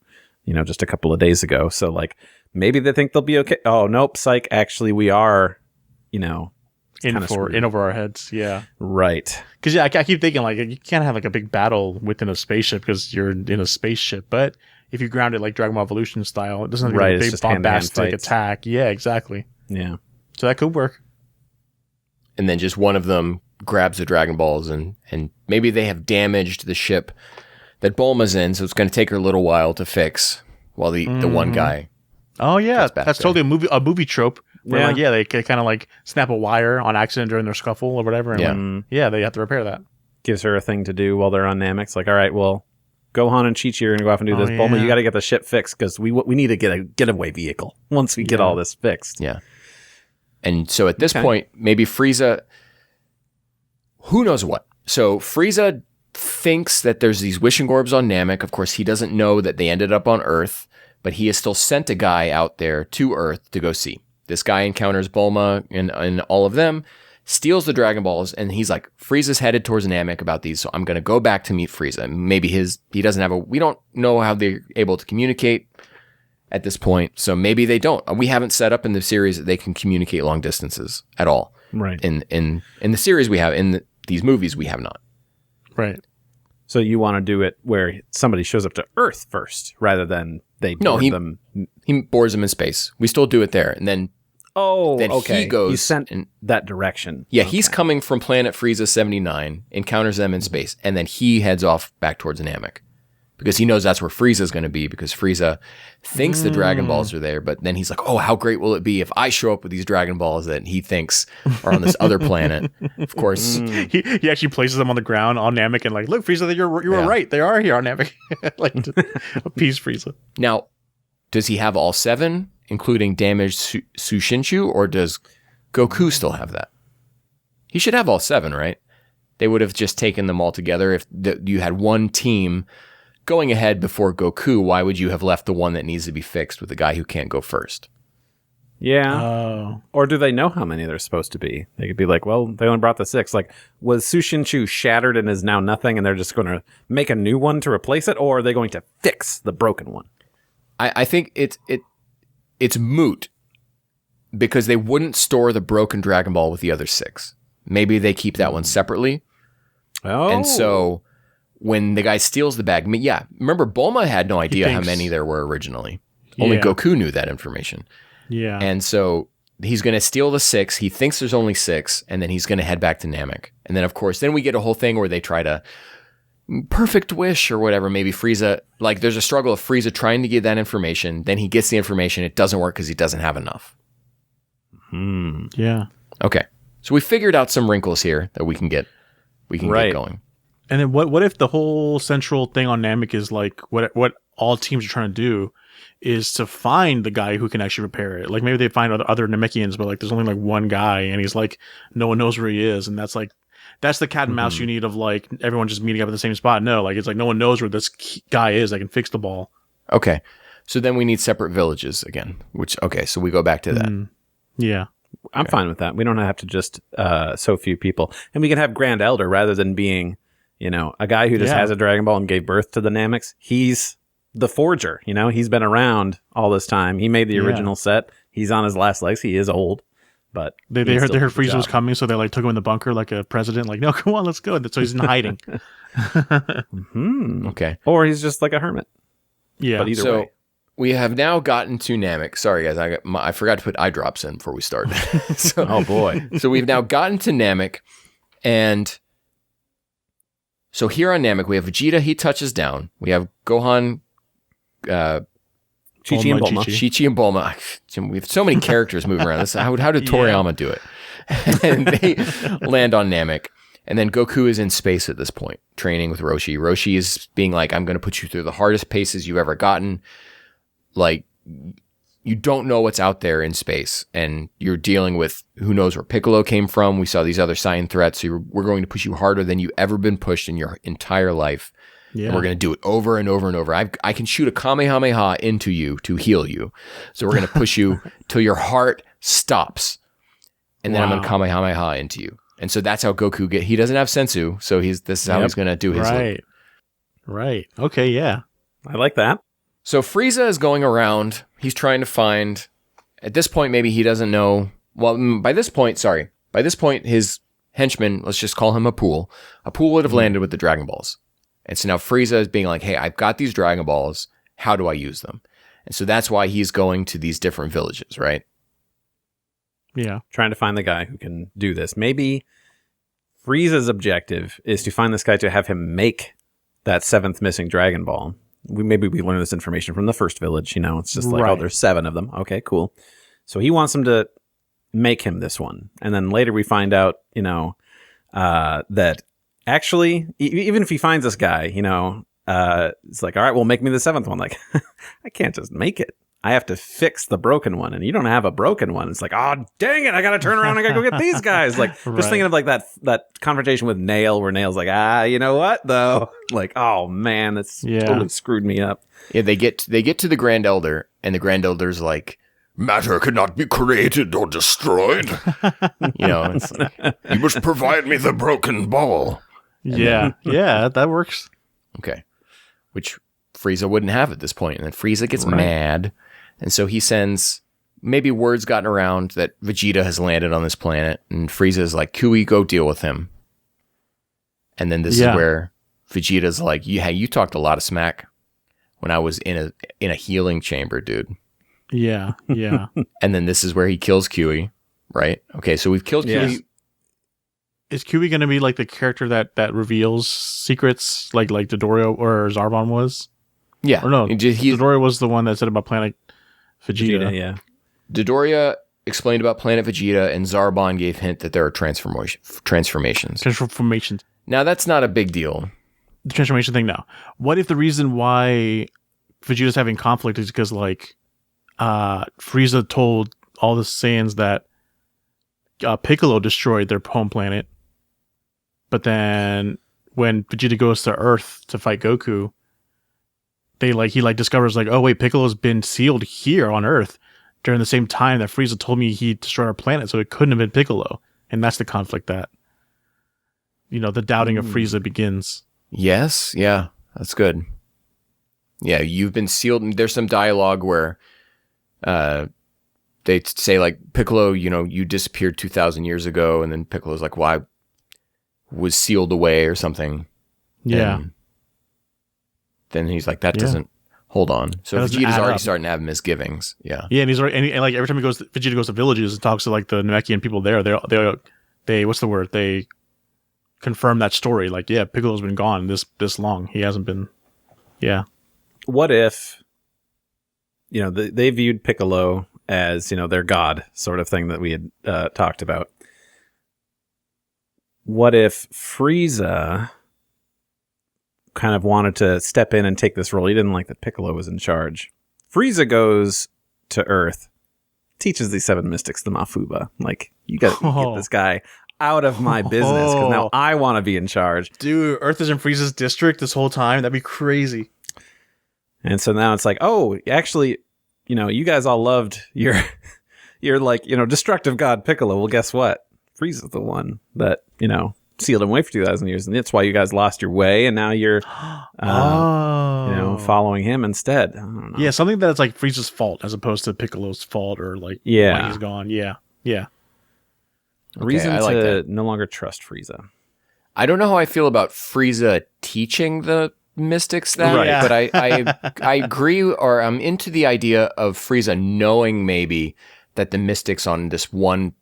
just a couple of days ago. So like, maybe they think they'll be okay. Oh, nope, psych. Actually, we are, in over our heads. Yeah, right. Because I keep thinking like you can't have like a big battle within a spaceship because you're in a spaceship. But if you ground it like Dragon Ball Evolution style, it doesn't have to be a big bombastic attack. Yeah, exactly. Yeah. So that could work. And then just one of them grabs the Dragon Balls and maybe they have damaged the ship that Bulma's in, so it's going to take her a little while to fix while the one guy. Oh yeah, that's totally a movie trope. Where they kind of like snap a wire on accident during their scuffle or whatever. And they have to repair that. Gives her a thing to do while they're on Namek. It's like, all right, well, Gohan and Chi-Chi are going to go off and do this. Bulma, you got to get the ship fixed because we need to get a getaway vehicle once we get all this fixed. Yeah. And so at this point, maybe Frieza, who knows what? So Frieza thinks that there's these wishing orbs on Namek. Of course, he doesn't know that they ended up on Earth, but he has still sent a guy out there to Earth to go see. This guy encounters Bulma and all of them, steals the Dragon Balls, and he's like, Frieza's headed towards Namek about these, so I'm going to go back to meet Frieza. Maybe he doesn't have we don't know how they're able to communicate at this point, so maybe they don't. We haven't set up in the series that they can communicate long distances at all. Right. In the series we have, these movies we have not. Right. So you want to do it where somebody shows up to Earth first, rather than they board them. He boards them in space. We still do it there, and then okay. He goes. You sent in that direction. Yeah, he's coming from planet Frieza 79, encounters them in space, and then he heads off back towards Namek. Because he knows that's where Frieza's going to be, because Frieza thinks the Dragon Balls are there, but then he's like, oh, how great will it be if I show up with these Dragon Balls that he thinks are on this other planet? Of course. He actually places them on the ground on Namek and like, look, Frieza, you were right. They are here on Namek. Like, appease Frieza. Now, does he have all 7, including damaged Sushinshu, or does Goku still have that? He should have all 7, right? They would have just taken them all together. If you had one team going ahead before Goku, why would you have left the one that needs to be fixed with the guy who can't go first? Yeah. Or do they know how many there's supposed to be? They could be like, well, they only brought the 6. Like, was Sushinshu shattered and is now nothing, and they're just going to make a new one to replace it, or are they going to fix the broken one? I think it's moot, because they wouldn't store the broken Dragon Ball with the other 6. Maybe they keep that one separately. Oh. And so when the guy steals the bag, remember Bulma had no idea how many there were originally. Only Goku knew that information. Yeah. And so he's going to steal the 6. He thinks there's only 6, and then he's going to head back to Namek. And then, of course, we get a whole thing where they try to perfect wish or whatever. Maybe Frieza, like there's a struggle of Frieza trying to get that information. Then he gets the information. It doesn't work because he doesn't have enough. Yeah. Okay. So we figured out some wrinkles here that we can get going. And then what if the whole central thing on Namek is like what all teams are trying to do is to find the guy who can actually repair it? Like maybe they find other Namekians, but like there's only like one guy and he's like no one knows where he is, and that's the cat and mouse you need of like everyone just meeting up at the same spot. No, like it's like no one knows where this guy is that can fix the ball. Okay. So then we need separate villages again, so we go back to that. Yeah. I'm fine with that. We don't have to just so few people. And we can have Grand Elder rather than being, a guy who just has a Dragon Ball and gave birth to the Nameks. He's the forger, he's been around all this time. He made the original set. He's on his last legs. He is old, but they heard Frieza was coming, so they like took him in the bunker like a president, like, no, come on, let's go. So he's in hiding. Okay. Or he's just like a hermit. Yeah. But either way. We have now gotten to Namek. Sorry, guys. I forgot to put eye drops in before we started. Oh, boy. So we've now gotten to Namek. And so here on Namek, we have Vegeta. He touches down. We have Gohan, Chi-Chi and Bulma. Chi-Chi and Bulma. We have so many characters moving around. How did Toriyama do it? And they land on Namek. And then Goku is in space at this point, training with Roshi. Roshi is being like, I'm going to put you through the hardest paces you've ever gotten. Like, you don't know what's out there in space. And you're dealing with who knows where Piccolo came from. We saw these other Saiyan threats. So we're going to push you harder than you've ever been pushed in your entire life. Yeah. And we're going to do it over and over and over. I can shoot a Kamehameha into you to heal you. So we're going to push you till your heart stops. And then I'm going to Kamehameha into you. And so that's how Goku he doesn't have Sensu. So this is how he's going to do his loop. Right. Okay, yeah. I like that. So Frieza is going around. He's trying to find, at this point, maybe he doesn't know. Well, by this point, his henchman, let's just call him Apul would have landed with the Dragon Balls. And so now Frieza is being like, hey, I've got these Dragon Balls. How do I use them? And so that's why he's going to these different villages, right? Yeah. Trying to find the guy who can do this. Maybe Frieza's objective is to find this guy to have him make that 7th missing Dragon Ball. Maybe we learned this information from the first village. It's just like, oh, there's 7 of them. Okay, cool. So he wants him to make him this one. And then later we find out, that actually, even if he finds this guy, it's like, all right, well, make me the 7th one. Like, I can't just make it. I have to fix the broken one, and you don't have a broken one. It's like, oh, dang it, I got to turn around and I got to go get these guys. Like, just thinking of like that confrontation with Nail, where Nail's like, you know what, though? Like, oh, man, that's totally screwed me up. Yeah, they get to the Grand Elder, and the Grand Elder's like, matter cannot be created or destroyed. It's like, you must provide me the broken ball. Yeah, that works. Okay. Which Frieza wouldn't have at this point. And then Frieza gets mad. And so he sends, maybe word's gotten around that Vegeta has landed on this planet. And Frieza is like, Kui, go deal with him. And then this is where Vegeta's like, you talked a lot of smack when I was in a healing chamber, dude. Yeah. And then this is where he kills Kui, right? Okay, so we've killed Kui. Is Kui going to be like the character that reveals secrets like Dodoria or Zarbon was? Yeah. Or no, Dodoria was the one that said about Planet Vegeta. Yeah. Dodoria explained about Planet Vegeta, and Zarbon gave hint that there are transformations. Transformations. Now, that's not a big deal. The transformation thing, no. What if the reason why Vegeta's having conflict is because, like, Frieza told all the Saiyans that Piccolo destroyed their home planet, but then when Vegeta goes to Earth to fight Goku, he discovers like, oh wait, Piccolo's been sealed here on Earth during the same time that Frieza told me he destroyed our planet, so it couldn't have been Piccolo, and that's the conflict that the doubting of Frieza begins. Yes, yeah, that's good. Yeah, you've been sealed. There's some dialogue where they say like, Piccolo, you disappeared 2,000 years ago, and then Piccolo's like, well, I was sealed away or something. Yeah. And then he's like, that doesn't hold on. So Vegeta's already starting to have misgivings. Yeah. Yeah, and he's already, and like every time Vegeta goes to villages and talks to like the Namekian people there, they what's the word? They confirm that story. Like, yeah, Piccolo's been gone this long. He hasn't been. Yeah. What if, they viewed Piccolo as, their god sort of thing that we had talked about. What if Frieza kind of wanted to step in and take this role? He didn't like that Piccolo was in charge. Frieza goes to Earth, teaches these 7 mystics the Mafuba. Like, you got to get this guy out of my business, because now I want to be in charge. Dude, Earth is in Frieza's district this whole time. That'd be crazy. And so now it's like, oh, actually, you guys all loved your like, destructive god Piccolo. Well, guess what? Frieza's the one that, sealed him away for 2,000 years. And that's why you guys lost your way. And now you're, following him instead. I don't know. Yeah, something that's like Frieza's fault as opposed to Piccolo's fault, or like, why he's gone. Yeah. Reason to no longer trust Frieza. I don't know how I feel about Frieza teaching the Mystics that, Right. but I agree, or I'm into the idea of Frieza knowing maybe that the Mystics on this one,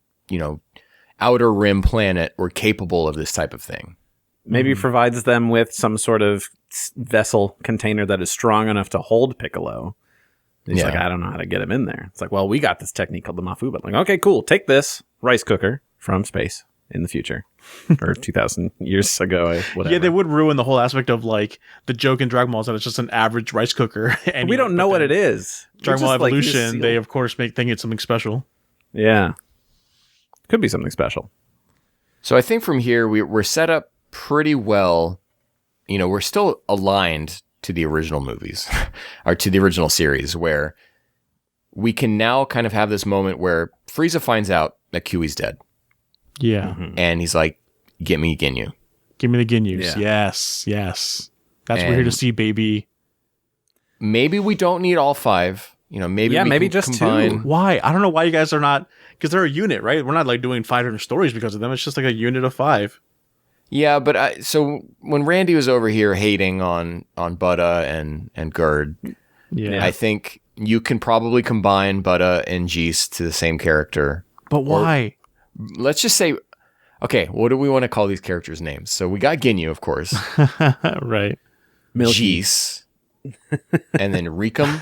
outer rim planet were capable of this type of thing. Maybe provides them with some sort of vessel container that is strong enough to hold Piccolo. He's like, I don't know how to get him in there. It's like, well, we got this technique called the Mafuba. Like, okay, cool. Take this rice cooker from space in the future. Or 2,000 years ago, whatever. Yeah, they would ruin the whole aspect of like the joke in Dragon Ball is that it's just an average rice cooker. And we don't know what it is. Dragon Ball Like, Evolution, they of course think it's something special. Yeah. Could be something special. So I think from here, we're set up pretty well. We're still aligned to the original movies, or to the original series, where we can now kind of have this moment where Frieza finds out that Kiwi's dead. Yeah. And he's like, get me Ginyu. Give me the Ginyus. Yeah. Yes. That's what we're here to see, baby. Maybe we don't need all 5. Maybe we maybe can just combine. 2. Why? I don't know why you guys are not, because they're a unit, right? We're not like doing 500 stories because of them. It's just like a unit of 5. Yeah, but so when Randy was over here hating on Buddha and Gerd, Yeah. I think you can probably combine Buddha and Jeese to the same character. But why? Let's just say, okay, what do we want to call these characters' names? So we got Ginyu, of course. Right. Jeese. And then Rikum.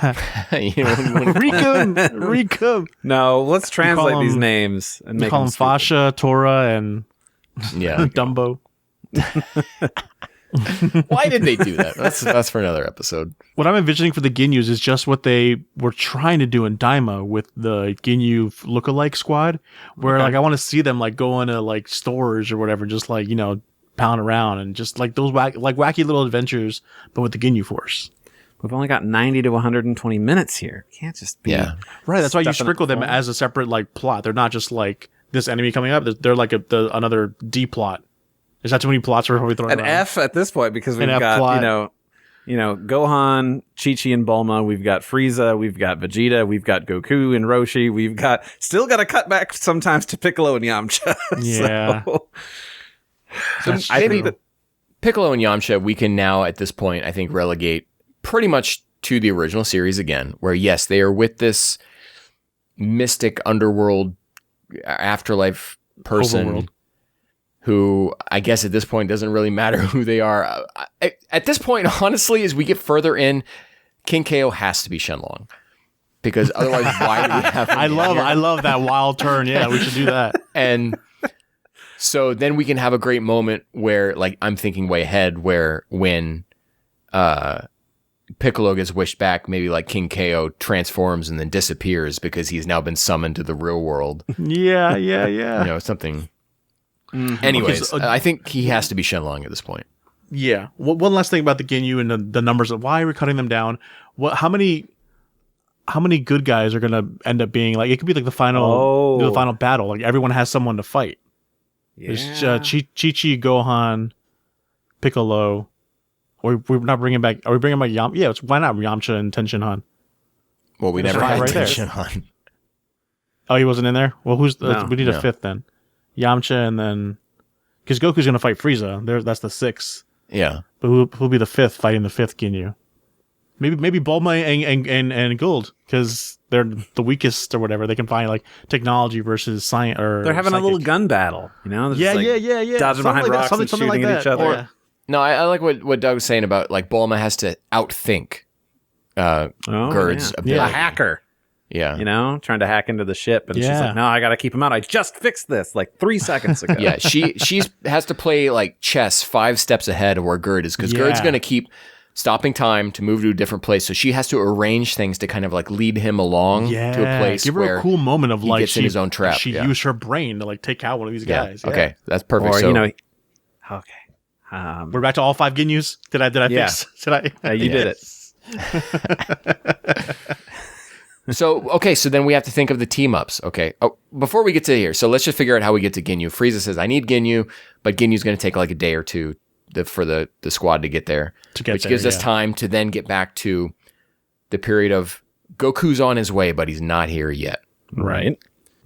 Rikum. No, let's translate these them- names and We make call them them stupid. Fasha, Tora, and Yeah. Dumbo. Why did they do that? That's for another episode. What I'm envisioning for the Ginyus is just what they were trying to do in Daima with the Ginyu lookalike squad, where like I want to see them like go into like stores or whatever, just like pound around and just like those wacky little adventures, but with the Ginyu Force. We've only got 90 to 120 minutes here. Can't just be. Yeah. Right. That's why you Stuff in sprinkle a them phone. as a separate like plot. They're not just like this enemy coming up. They're like another D plot. Is that too many plots we're probably throwing An around? F at this point because we've An F got, plot. Gohan, Chi-Chi, and Bulma. We've got Frieza. We've got Vegeta. We've got Goku and Roshi. We've still got to cut back sometimes to Piccolo and Yamcha. Yeah. So That's maybe true. Piccolo and Yamcha, we can now at this point, I think, relegate pretty much to the original series again, where yes, they are with this mystic underworld afterlife person Overworld. who I guess at this point doesn't really matter who they are. At this point, honestly, as we get further in, King KO has to be Shenlong. Because otherwise, why do we have him I in love here? that wild turn. Yeah, we should do that. And so then we can have a great moment where, like, I'm thinking way ahead, where when Piccolo gets wished back, maybe like King KO transforms and then disappears because he's now been summoned to the real world. Yeah. Something. Anyways, Okay, so, I think he has to be Shenlong at this point. Yeah. One last thing about the Ginyu and the numbers of why we're cutting them down. How many good guys are gonna end up being like? It could be like the final battle. Like everyone has someone to fight. There's Chi-Chi, Gohan, Piccolo. Or we're not bringing back. Are we bringing back Yamcha? Yeah. Why not Yamcha and Tenshinhan? Well, we There's never had five right there. Shenlong. Oh, he wasn't in there. Well, No, we need a fifth then. Yamcha and then because Goku's gonna fight Frieza. That's the sixth. Yeah. But who'll be the fifth fighting the fifth Ginyu? Maybe Bulma and Gold because they're the weakest or whatever. They can find like technology versus science. Or They're having a little psychic. gun battle. There's Yeah. Dodging Something behind like that, rocks and something shooting like at each that. other. Yeah. No, I like what Doug was saying about like Bulma has to outthink Gerd's ability. A hacker. Yeah. Trying to hack into the ship, and she's Yeah. like, "No, I got to keep him out. I just fixed this like 3 seconds ago." Yeah, she has to play like chess 5 steps ahead of where Gerd is because Gerd's Yeah. going to keep stopping time to move to a different place. So she has to arrange things to kind of like lead him along to a place Give her where a cool moment of he like gets in his own trap. She Yeah. used her brain to like take out one of these Yeah. guys. Okay, that's perfect. Or So okay. We're back to all 5 Ginyus. Did I Yeah. fix? Did I? You did it. So then we have to think of the team ups. Okay. Oh, before we get to here, so let's just figure out how we get to Ginyu. Frieza says, "I need Ginyu," but Ginyu's going to take like a day or two for the squad to get there, which gives us time to then get back to the period of Goku's on his way, but he's not here yet. Right.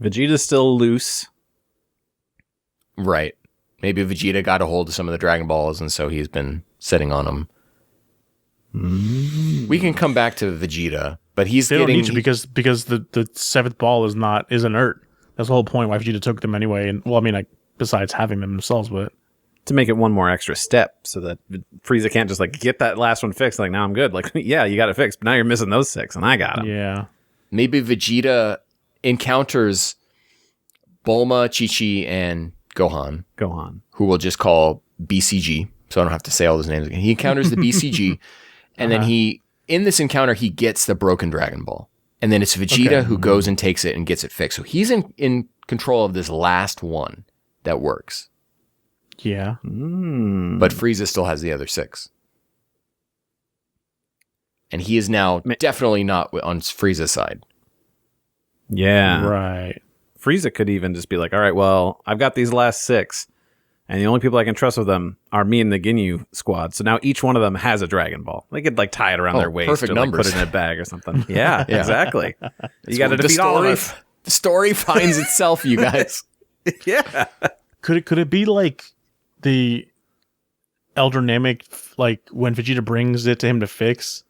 Vegeta's still loose. Right. Maybe Vegeta got a hold of some of the Dragon Balls, and so he's been sitting on them. We can come back to Vegeta, but they don't need to because the seventh ball is inert. That's the whole point why Vegeta took them anyway. And well, I mean, like besides having them themselves, but to make it one more extra step so that Frieza can't just like get that last one fixed. Like, now I'm good. Like, yeah, you got it fixed, but now you're missing those 6 and I got them. Yeah. Maybe Vegeta encounters Bulma, Chi-Chi, and Gohan, who we'll just call BCG. So I don't have to say all those names again. He encounters the BCG and then in this encounter, he gets the broken Dragon Ball. And then it's Vegeta who goes and takes it and gets it fixed. So he's in control of this last one that works. Yeah. But Frieza still has the other 6. And he is now definitely not on Frieza's side. Yeah. Right. Frieza could even just be like, all right, well, I've got these last 6, and the only people I can trust with them are me and the Ginyu squad. So now each one of them has a Dragon Ball. They could like tie it around their waist perfect or like, numbers. put it in a bag or something. Yeah, exactly. You got to defeat all of us. The story finds itself, you guys. Yeah. Could it be like the Elder Namek, like when Vegeta brings it to him to fix?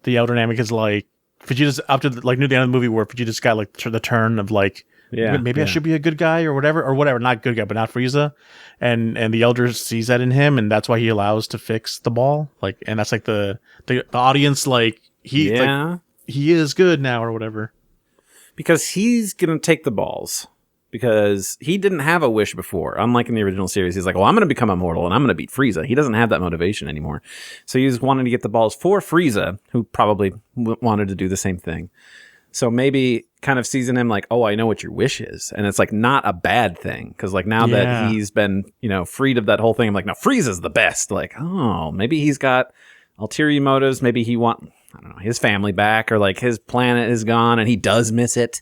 The Elder Namek is like Vegeta's up to like near the end of the movie where Vegeta's got like the turn of like, maybe I should be a good guy or whatever, not good guy, but not Frieza, and the Elder sees that in him, and that's why he allows to fix the ball, like, and that's like the audience, like he is good now or whatever, because he's gonna take the balls. Because he didn't have a wish before. Unlike in the original series, he's like, well, I'm going to become immortal and I'm going to beat Frieza. He doesn't have that motivation anymore. So he's wanting to get the balls for Frieza, who probably wanted to do the same thing. So maybe kind of sees in him like, oh, I know what your wish is. And it's like not a bad thing. Because like now that he's been, freed of that whole thing, I'm like, no, Frieza's the best. Like, oh, maybe he's got ulterior motives. Maybe he I don't know, his family back, or like his planet is gone and he does miss it.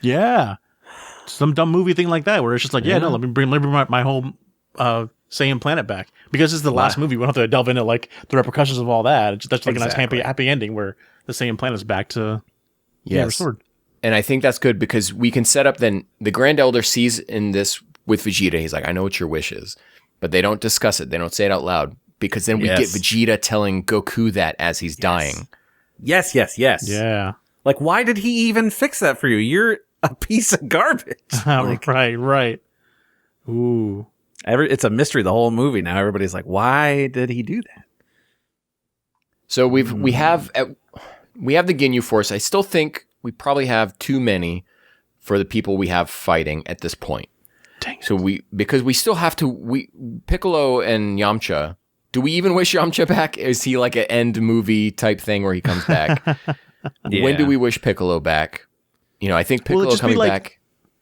Yeah. Some dumb movie thing like that where it's just like, let me bring my whole Saiyan planet back, because it's the last movie. We don't have to delve into like the repercussions of all that. It's just like a nice happy ending where the Saiyan planet is back to restored. And I think that's good because we can set up then the Grand Elder sees in this with Vegeta. He's like, I know what your wish is, but they don't discuss it. They don't say it out loud, because then we get Vegeta telling Goku that as he's dying. Yes. Yeah. Like, why did he even fix that for you? You're a piece of garbage. Like, right. Ooh. It's a mystery the whole movie now. Everybody's like, why did he do that? So we have the Ginyu Force. I still think we probably have too many for the people we have fighting at this point. Dang. So because we still have to Piccolo and Yamcha. Do we even wish Yamcha back? Is he like an end movie type thing where he comes back? When do we wish Piccolo back? I think Piccolo coming back.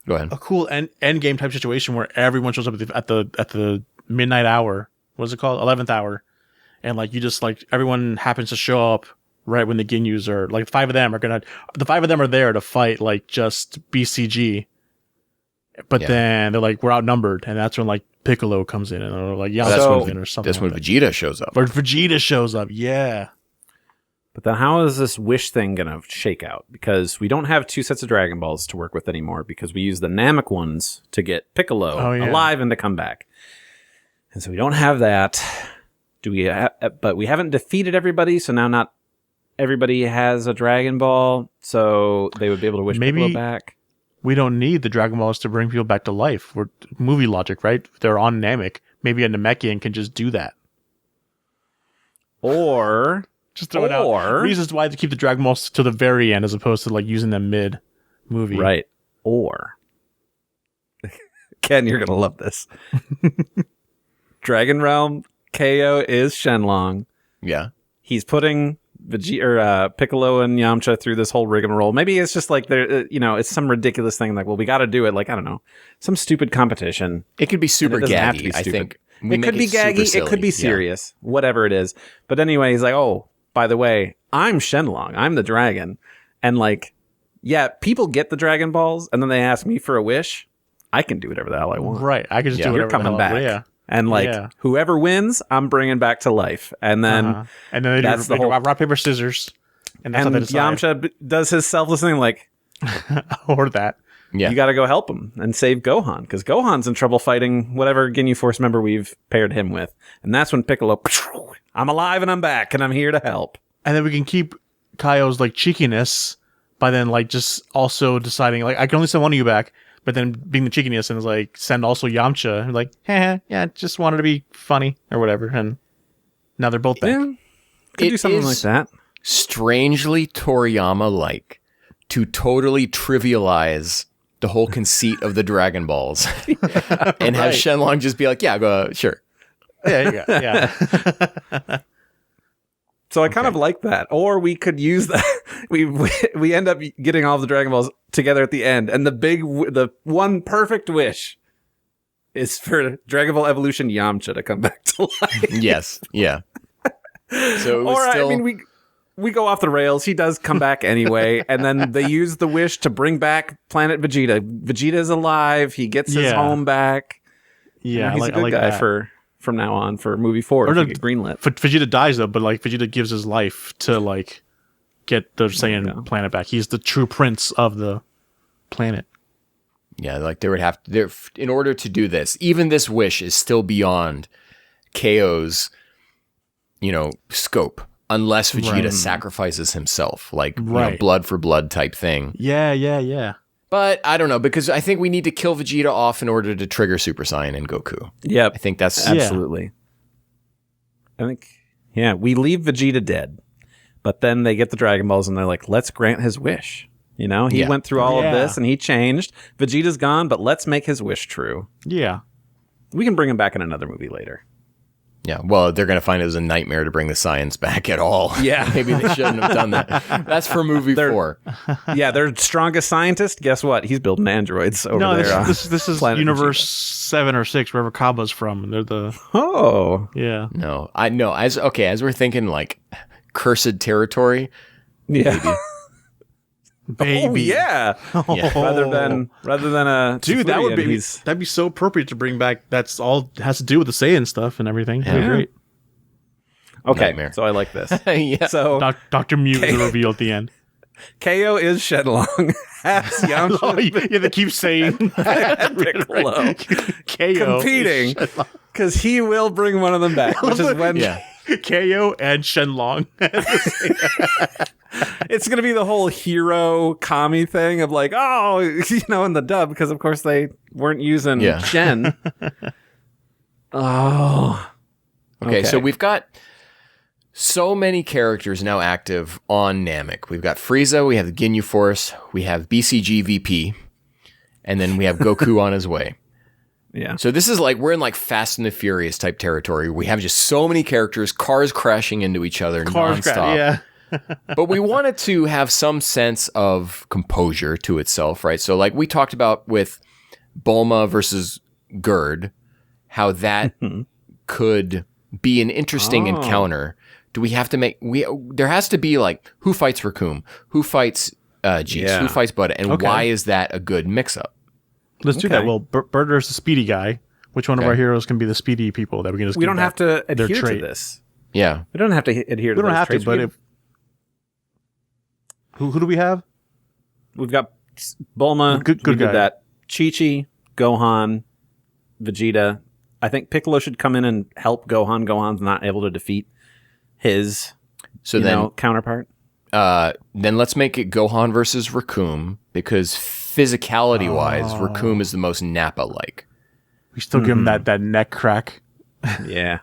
Go ahead. A cool end game type situation where everyone shows up at the midnight hour. What's it called? 11th hour, and like you just like everyone happens to show up right when the Ginyus are like the five of them are there to fight like just BCG, but then they're like we're outnumbered, and that's when like Piccolo comes in and they're like comes in or something. That's when Vegeta shows up. Or Vegeta shows up. Yeah. But then how is this wish thing going to shake out? Because we don't have 2 sets of Dragon Balls to work with anymore, because we use the Namek ones to get Piccolo alive and to come back. And so we don't have that. But we haven't defeated everybody, so now not everybody has a Dragon Ball, so they would be able to wish Piccolo back. We don't need the Dragon Balls to bring people back to life. We're movie logic, right? They're on Namek. Maybe a Namekian can just do that. Or... Just throw it out. Reasons why to keep the Dragon Balls to the very end as opposed to like using them mid movie. Right. Or Ken, you're gonna love this. Dragon Realm KO is Shenlong. Yeah. He's putting Piccolo and Yamcha through this whole rigmarole. Maybe it's just like it's some ridiculous thing like, well, we got to do it. Like, I don't know, some stupid competition. It could be super gaggy. I think it could be gaggy. It could be serious. Yeah. Whatever it is. But anyway, he's like, oh, by the way, I'm Shenlong. I'm the dragon. And like, yeah, people get the Dragon Balls and then they ask me for a wish. I can do whatever the hell I want. Right. I can just do whatever you're coming back. And like, whoever wins, I'm bringing back to life. And then, that's the whole rock, paper, scissors. And Yamcha does his selfless thing like, or that. Yeah. You got to go help him and save Gohan, because Gohan's in trouble fighting whatever Ginyu Force member we've paired him with. And that's when Piccolo, I'm alive and I'm back and I'm here to help. And then we can keep Kaio's like cheekiness by then like just also deciding like I can only send one of you back, but then being the cheekiness and like send also Yamcha and like, yeah, just wanted to be funny or whatever. And now they're both back. Yeah, could do something like that. Strangely Toriyama-like to totally trivialize the whole conceit of the Dragon Balls and have Shenlong just be like, yeah, go, sure. Yeah, yeah. So I kind of like that. Or we could use that. We end up getting all of the Dragon Balls together at the end, and the one perfect wish is for Dragon Ball Evolution Yamcha to come back to life. Yes, yeah. So it was or still... I mean, we go off the rails. He does come back anyway, and then they use the wish to bring back Planet Vegeta. Vegeta's alive. He gets his home back. Yeah, he's a good guy from now on for movie 4. Or get greenlit. Vegeta dies though, but like Vegeta gives his life to like get the Saiyan planet back. He's the true prince of the planet. Yeah, like they would have to, in order to do this. Even this wish is still beyond KO's, scope. Unless Vegeta sacrifices himself, like blood for blood type thing. Yeah. But I don't know, because I think we need to kill Vegeta off in order to trigger Super Saiyan and Goku. Yep. I think that's... Absolutely. I think, we leave Vegeta dead. But then they get the Dragon Balls and they're like, let's grant his wish. He went through all of this and he changed. Vegeta's gone, but let's make his wish true. Yeah. We can bring him back in another movie later. Yeah, well, they're going to find it was a nightmare to bring the Saiyans back at all. Yeah. Maybe they shouldn't have done that. That's for movie 4. Yeah, their strongest scientist, guess what? He's building androids over there. This is Universe 7 or 6, wherever Cabba's from. And they're the... Oh. Yeah. No, I know. As we're thinking like cursed territory. Yeah. Baby. Oh, yeah. Rather than a dude, that'd be so appropriate to bring back. That's all has to do with the Saiyan stuff and everything. That'd be great. Okay, Nightmare. so I like this. Yeah. So Dr. Mew is the reveal at the end. KO is Shenlong. As Yamcha. They keep saying Piccolo KO competing because he will bring one of them back, which is when KO and Shenlong. It's going to be the whole hero Kami thing of like, in the dub, because of course they weren't using Shen. Okay, so we've got so many characters now active on Namek. We've got Frieza, we have the Ginyu Force, we have BCG VP, and then we have Goku on his way. Yeah. So this is like, we're in like Fast and the Furious type territory. We have just so many characters, cars crashing into each other nonstop. But we wanted to have some sense of composure to itself, right? So like we talked about with Bulma versus Gerd, how that could be an interesting encounter. Do we have to there has to be like, who fights Raccoon? Who fights Jeez? Who fights Buddha? And why is that a good mix-up? Let's do that. Well, Burter's the speedy guy. Which one of our heroes can be the speedy people that we can just... We don't have to adhere to this. Yeah. We don't have to adhere to this. We don't have to, but who do we have? We've got Bulma. Good guy. Did that. Chi-Chi, Gohan, Vegeta. I think Piccolo should come in and help Gohan. Gohan's not able to defeat his counterpart. Then let's make it Gohan versus Raccoon, because physicality-wise, Raccoon is the most Nappa-like. We still give him that neck crack. Yeah.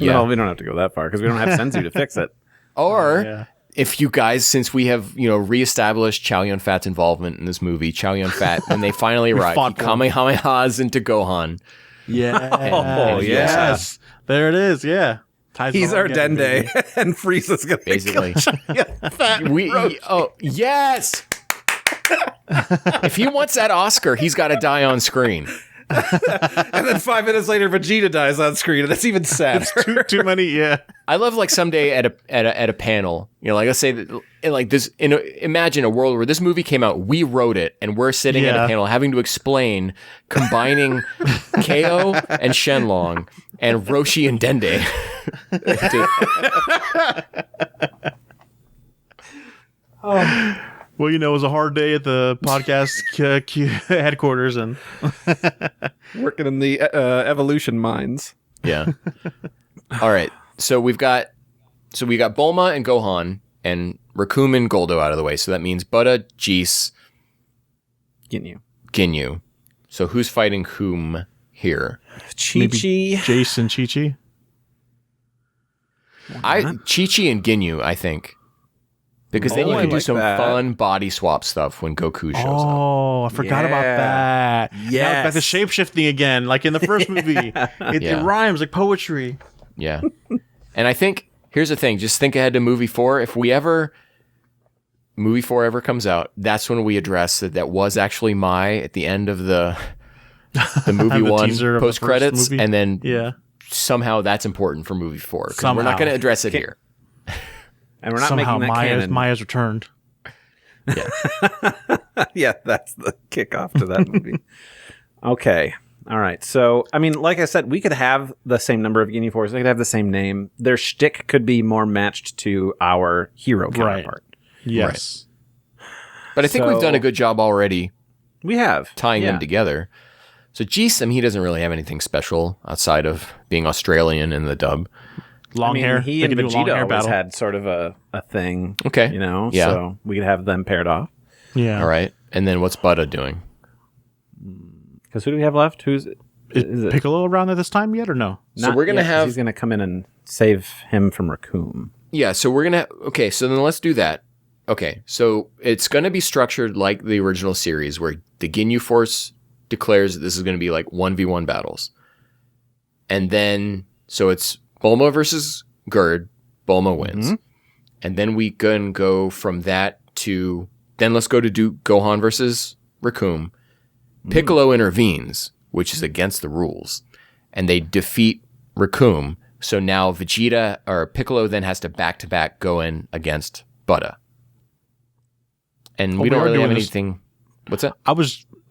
No, we don't have to go that far, because we don't have Senzu to fix it. Or... If you guys, since we have, reestablished Chow Yun-Fat's involvement in this movie, Chow Yun-Fat, when they finally arrive, he Kamehamehas into Gohan. Yeah. Yes. There it is. Yeah. He's our Dende, and Frieza's going to basically. Yes. If he wants that Oscar, he's got to die on screen. And then 5 minutes later, Vegeta dies on screen, and that's even sadder. too many. Yeah. I love like someday at a panel, like let's say that like this. Imagine a world where this movie came out, we wrote it, and we're sitting at a panel having to explain combining KO and Shenlong and Roshi and Dende. Well, it was a hard day at the podcast headquarters and Working in the evolution mines. Yeah. All right. So we got Bulma and Gohan and Raccoon and Goldo out of the way. So that means Buddha, Jeese, Ginyu. So who's fighting whom here? Chi-Chi. Jason Chi-Chi. Chi-Chi and Ginyu, I think. Because then you can do some fun body swap stuff when Goku shows up. Oh, I forgot about that. Yes. Like the shape-shifting again, like in the first movie. It rhymes like poetry. Yeah. And I think, here's the thing, just think ahead to movie 4. If movie 4 ever comes out, that's when we address that was actually at the end of the movie 1 post-credits. And then somehow that's important for movie 4. Because we're not going to address it here. And we're not making that canon. Maya's returned. Yeah. Yeah, that's the kickoff to that movie. Okay. All right. So, I mean, like I said, we could have the same number of Ginyu Force. They could have the same name. Their shtick could be more matched to our hero counterpart. Yes. Right. But I think we've done a good job already. We have. Tying them together. So, Jeese, he doesn't really have anything special outside of being Australian in the dub. Long hair. He and Vegeta always had sort of a thing. Okay. So we could have them paired off. Yeah. All right. And then what's Buddha doing? Because who do we have left? Is it Piccolo around at this time yet or no? So we're going to have... He's going to come in and save him from Raccoon. Yeah, so we're going to... Okay, so then let's do that. Okay, so it's going to be structured like the original series where the Ginyu Force declares that this is going to be like 1v1 battles. And then... So it's Bulma versus Gerd. Bulma wins. Mm-hmm. And then we can go from that to... Then let's go to do Gohan versus Raccoon. Piccolo intervenes, which is against the rules. And they defeat Raccoon. So now Piccolo then has to back-to-back go in against Buddha. And we don't really have anything... What's that?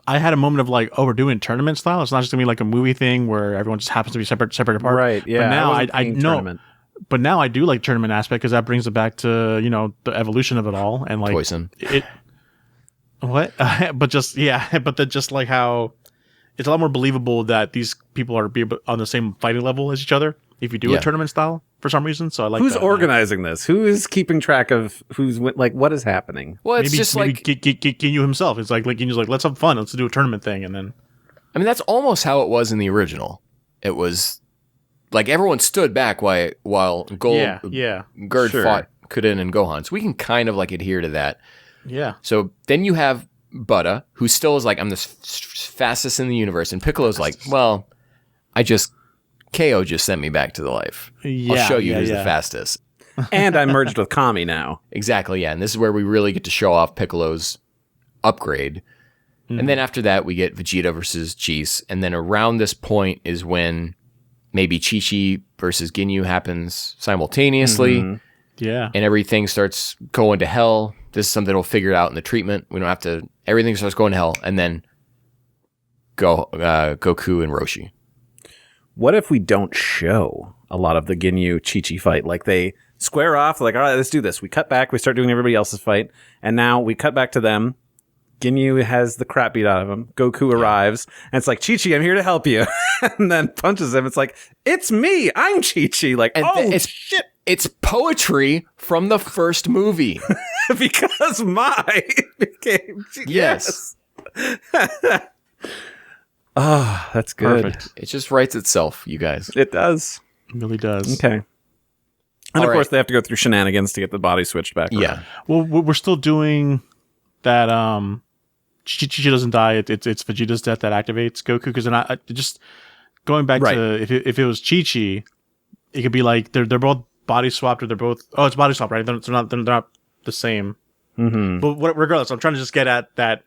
I had a moment of like, we're doing tournament style. It's not just gonna be like a movie thing where everyone just happens to be separate apart. Right. Yeah. But now I know. But now I do like tournament aspect because that brings it back to the evolution of it all and like Toyson. What? But just like how it's a lot more believable that these people are on the same fighting level as each other if you do a tournament style for some reason. So I like who's organizing this? Who is keeping track of what is happening? Well, it's just like Ginyu himself. It's like Ginyu's like, let's have fun. Let's do a tournament thing, and then. I mean, that's almost how it was in the original. It was like everyone stood back while Gerd fought Kudin and Gohan. So we can kind of like adhere to that. Yeah. So then you have Buddha, who still is like, I'm the fastest in the universe. And Piccolo's like, well, KO just sent me back to the life. Yeah, I'll show you who's the fastest. And I merged with Kami now. Exactly, yeah. And this is where we really get to show off Piccolo's upgrade. Mm-hmm. And then after that, we get Vegeta versus Jeese. And then around this point is when maybe Chi-Chi versus Ginyu happens simultaneously. Mm-hmm. Yeah. And everything starts going to hell. This is something we'll figure out in the treatment. We don't have to... Everything starts going to hell. And then Goku and Roshi. What if we don't show a lot of the Ginyu Chi-Chi fight? Like they square off, like, all right, let's do this. We cut back, we start doing everybody else's fight, and now we cut back to them. Ginyu has the crap beat out of him. Goku arrives, and it's like, Chi-Chi, I'm here to help you. And then punches him. It's like, it's me, I'm Chi-Chi. Like, shit. It's poetry from the first movie. Because Mai became... Yes. Oh, that's good. Perfect. It just writes itself, you guys. It does. It really does. Okay. And of course, they have to go through shenanigans to get the body switched back. Yeah. Around. Well, we're still doing that. Chi-Chi doesn't die. It's Vegeta's death that activates Goku. Because then I just going back to if it was Chi-Chi, it could be like they're both body swapped, or they're both. Oh, it's body swap, right? They're not the same. Mm-hmm. But regardless, I'm trying to just get at that.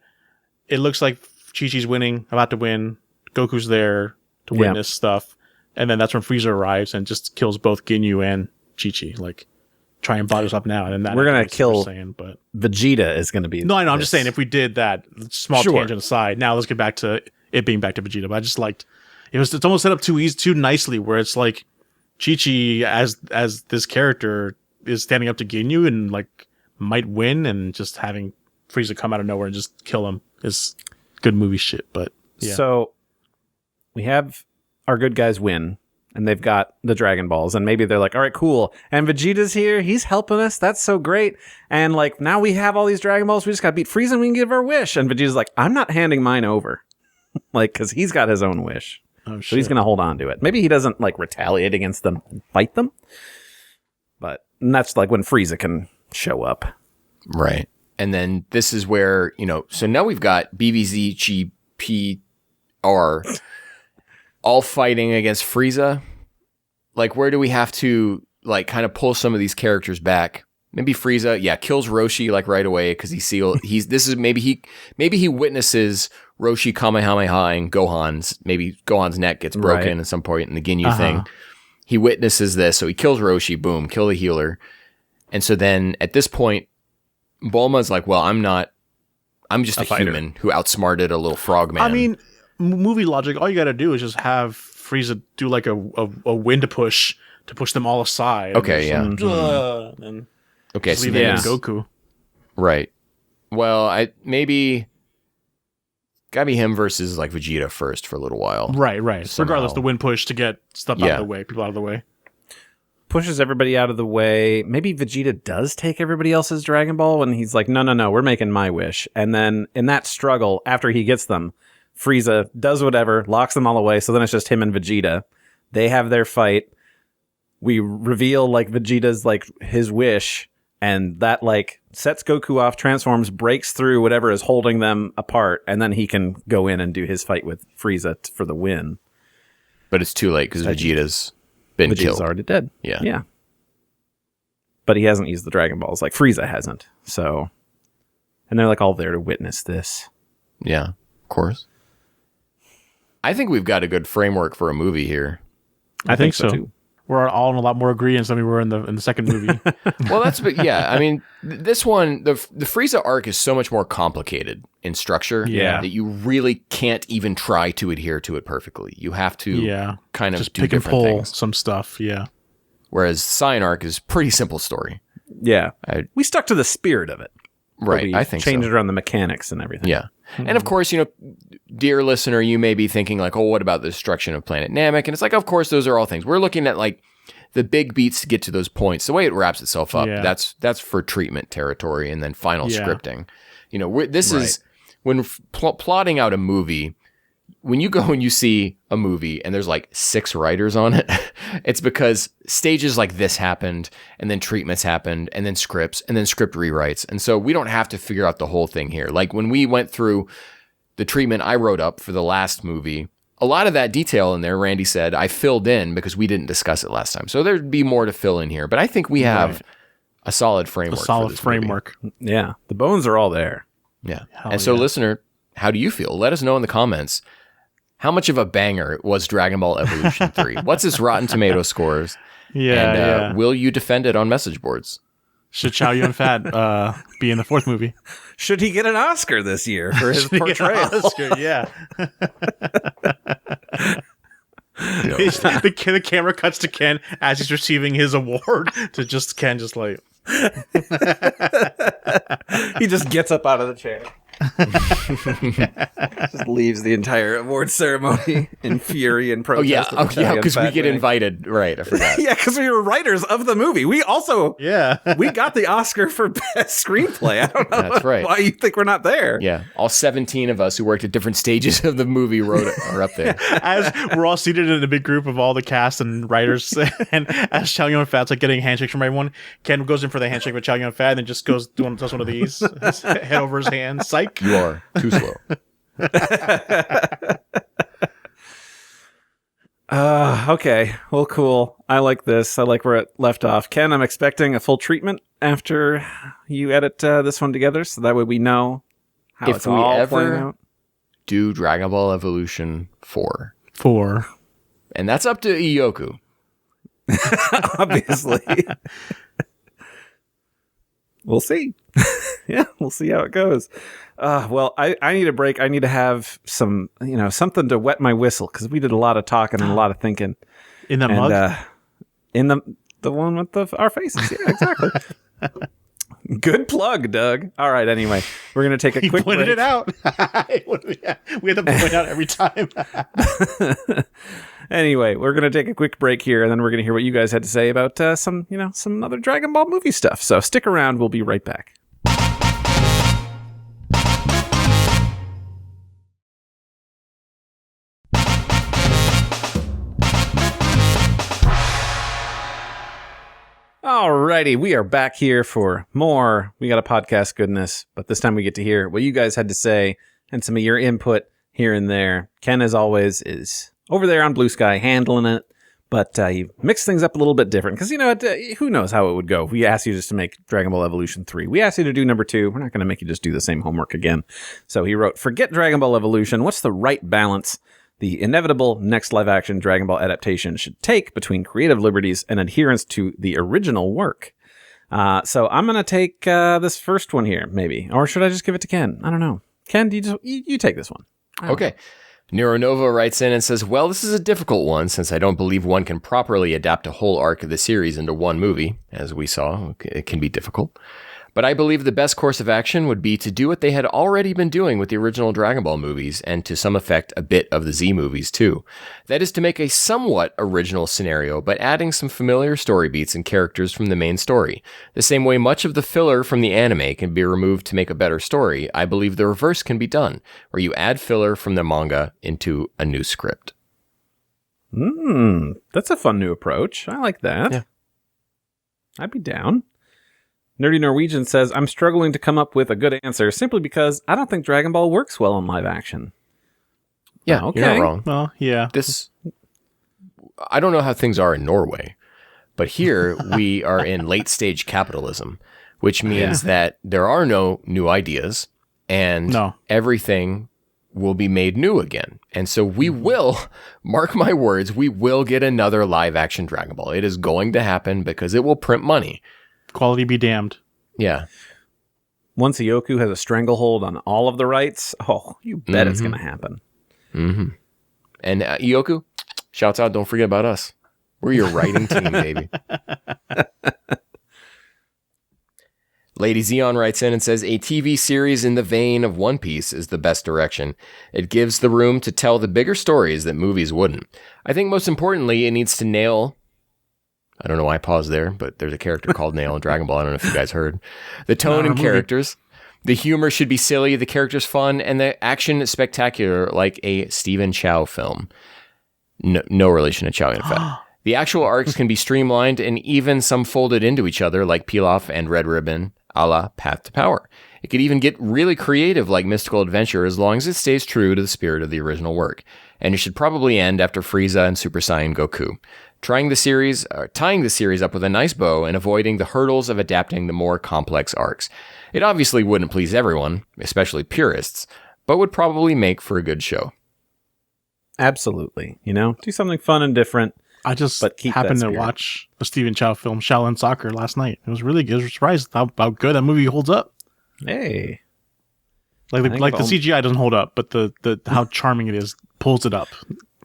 It looks like Chi-Chi's winning, about to win. Goku's there to win this stuff. And then that's when Frieza arrives and just kills both Ginyu and Chi-Chi. Like, try and body swap now. And then we're going to kill but Vegeta is going to be... No, I know. I'm just saying, if we did that, small tangent aside, now let's get back to it being back to Vegeta. But I just liked... It's almost set up too nicely, where it's like Chi-Chi as this character is standing up to Ginyu and like might win, and just having Frieza come out of nowhere and just kill him is good movie shit. But yeah. So we have our good guys win, and they've got the Dragon Balls, and maybe they're like, all right, cool. And Vegeta's here. He's helping us. That's so great. And like, now we have all these Dragon Balls. We just got to beat Frieza and we can give our wish. And Vegeta's like, I'm not handing mine over. Like, because he's got his own wish. Oh, shit. So he's going to hold on to it. Maybe he doesn't like retaliate against them and fight them. But that's like when Frieza can show up. Right. And then this is where, so now we've got BVZGPR all fighting against Frieza. Like, where do we have to, like, kind of pull some of these characters back? Maybe Frieza, kills Roshi, like, right away, because maybe he witnesses Roshi Kamehameha Gohan's, maybe Gohan's neck gets broken at some point in the Ginyu thing. He witnesses this, so he kills Roshi, boom, kill the healer. And so then, at this point, Bulma's like, well, I'm just a human who outsmarted a little frogman. I mean, movie logic, all you got to do is just have Frieza do like a wind push to push them all aside. Okay, yeah. And so leave it in Goku. Right. Well, maybe gotta be him versus like Vegeta first for a little while. Right. Somehow. Regardless, the wind push to get stuff out of the way, people out of the way. Pushes everybody out of the way. Maybe Vegeta does take everybody else's Dragon Ball when he's like, no, we're making my wish. And then in that struggle, after he gets them, Frieza does whatever, locks them all away. So then it's just him and Vegeta. They have their fight. We reveal like Vegeta's like his wish, and that like sets Goku off, transforms, breaks through whatever is holding them apart, and then he can go in and do his fight with Frieza for the win. But it's too late because Vegeta's been killed. Already dead. Yeah. But he hasn't used the Dragon Balls like Frieza hasn't. So, and they're like all there to witness this. Yeah, of course. I think we've got a good framework for a movie here. I think so too. We're all in a lot more agreement than we were in the second movie. Well, I mean, this one, the Frieza arc is so much more complicated in structure that you really can't even try to adhere to it perfectly. You have to kind of just do pick and different pull things. some stuff. Yeah. Whereas Saiyan arc is pretty simple story. Yeah. We stuck to the spirit of it. Right. I think changed so. it around the mechanics and everything. Yeah. Mm-hmm. And of course, dear listener, you may be thinking like, oh, what about the destruction of Planet Namek? And it's like, of course, those are all things. We're looking at like the big beats to get to those points. The way it wraps itself up, that's for treatment territory and then final scripting. This is when plotting out a movie. When you go and you see a movie and there's like 6 writers on it, it's because stages like this happened and then treatments happened and then scripts and then script rewrites. And so we don't have to figure out the whole thing here. Like when we went through the treatment I wrote up for the last movie, a lot of that detail in there, Randy said, I filled in because we didn't discuss it last time. So there'd be more to fill in here. But I think we have a solid framework. For this framework. Movie. Yeah. The bones are all there. Yeah. Listener, how do you feel? Let us know in the comments. How much of a banger was Dragon Ball Evolution 3? What's its Rotten Tomato scores? And will you defend it on message boards? Should Chow Yun-Fat be in the 4th movie? Should he get an Oscar this year for his portrayal? Yeah. The camera cuts to Ken as he's receiving his award to just Ken just like... He just gets up out of the chair. Just leaves the entire award ceremony in fury and protest. Because we get invited. Right, I forgot. Yeah, because we were writers of the movie. We also we got the Oscar for best screenplay. I don't know why you think we're not there. Yeah, all 17 of us who worked at different stages of the movie are up there. As we're all seated in a big group of all the cast and writers, and as Chow Yun-Fat's like getting handshakes from everyone, Ken goes in for the handshake with Chow Yun-Fat and then just does one of these, his head over his hand. Psych. You are too slow. Okay. Well, cool. I like this. I like where it left off. Ken, I'm expecting a full treatment after you edit this one together, so that way we know how if it's we all ever playing out. Do Dragon Ball Evolution 4. And that's up to Iyoku. Obviously. We'll see. Yeah, we'll see how it goes. Well, I need a break. I need to have some, something to wet my whistle because we did a lot of talking and a lot of thinking. In that mug? In the one with our faces. Yeah, exactly. Good plug, Doug. All right, anyway, we're going to take a He quick pointed break. it out. We had to point out every time. Anyway, we're going to take a quick break here, and then we're going to hear what you guys had to say about some other Dragon Ball movie stuff. So stick around. We'll be right back. Alrighty, we are back here for more. We got a podcast goodness, but this time we get to hear what you guys had to say and some of your input here and there. Ken, as always, is over there on Blue Sky handling it, but you mix things up a little bit different because, who knows how it would go. We asked you just to make Dragon Ball Evolution 3. We asked you to do number 2. We're not going to make you just do the same homework again. So he wrote, forget Dragon Ball Evolution. What's the right balance the inevitable next live-action Dragon Ball adaptation should take between creative liberties and adherence to the original work? So I'm going to take this first one here, maybe. Or should I just give it to Ken? I don't know. Ken, you take this one. Okay. Neuronova writes in and says, well, this is a difficult one since I don't believe one can properly adapt a whole arc of the series into one movie. As we saw, it can be difficult. But I believe the best course of action would be to do what they had already been doing with the original Dragon Ball movies, and to some effect a bit of the Z movies too. That is to make a somewhat original scenario, but adding some familiar story beats and characters from the main story. The same way much of the filler from the anime can be removed to make a better story, I believe the reverse can be done, where you add filler from the manga into a new script. That's a fun new approach. I like that. Yeah. I'd be down. Nerdy Norwegian says, I'm struggling to come up with a good answer simply because I don't think Dragon Ball works well in live action. Yeah, Okay. you're not wrong. Well, yeah. I don't know how things are in Norway, but here we are in late stage capitalism, which means that there are no new ideas and everything will be made new again. And so we will, mark my words, we will get another live action Dragon Ball. It is going to happen because it will print money. Quality be damned. Yeah. Once Yoku has a stranglehold on all of the rights, you bet it's going to happen. Mm-hmm. And Yoku, shouts out, don't forget about us. We're your writing team, baby. Lady Zeon writes in and says, a TV series in the vein of One Piece is the best direction. It gives the room to tell the bigger stories that movies wouldn't. I think most importantly, it needs to nail... I don't know why I paused there, but there's a character called Nail in Dragon Ball. I don't know if you guys heard. The tone and characters. The humor should be silly, the characters fun, and the action spectacular like a Stephen Chow film. No relation to Chow Yun-Fat. The actual arcs can be streamlined and even some folded into each other like Pilaf and Red Ribbon, a la Path to Power. It could even get really creative like Mystical Adventure as long as it stays true to the spirit of the original work. And it should probably end after Frieza and Super Saiyan Goku. Tying the series up with a nice bow and avoiding the hurdles of adapting the more complex arcs. It obviously wouldn't please everyone, especially purists, but would probably make for a good show. Absolutely. Do something fun and different. I just keep happened that to spirit. watch a Stephen Chow film, Shaolin Soccer, last night. It was really good. I was surprised how good that movie holds up. Hey. Like the CGI doesn't hold up, but the how charming it is pulls it up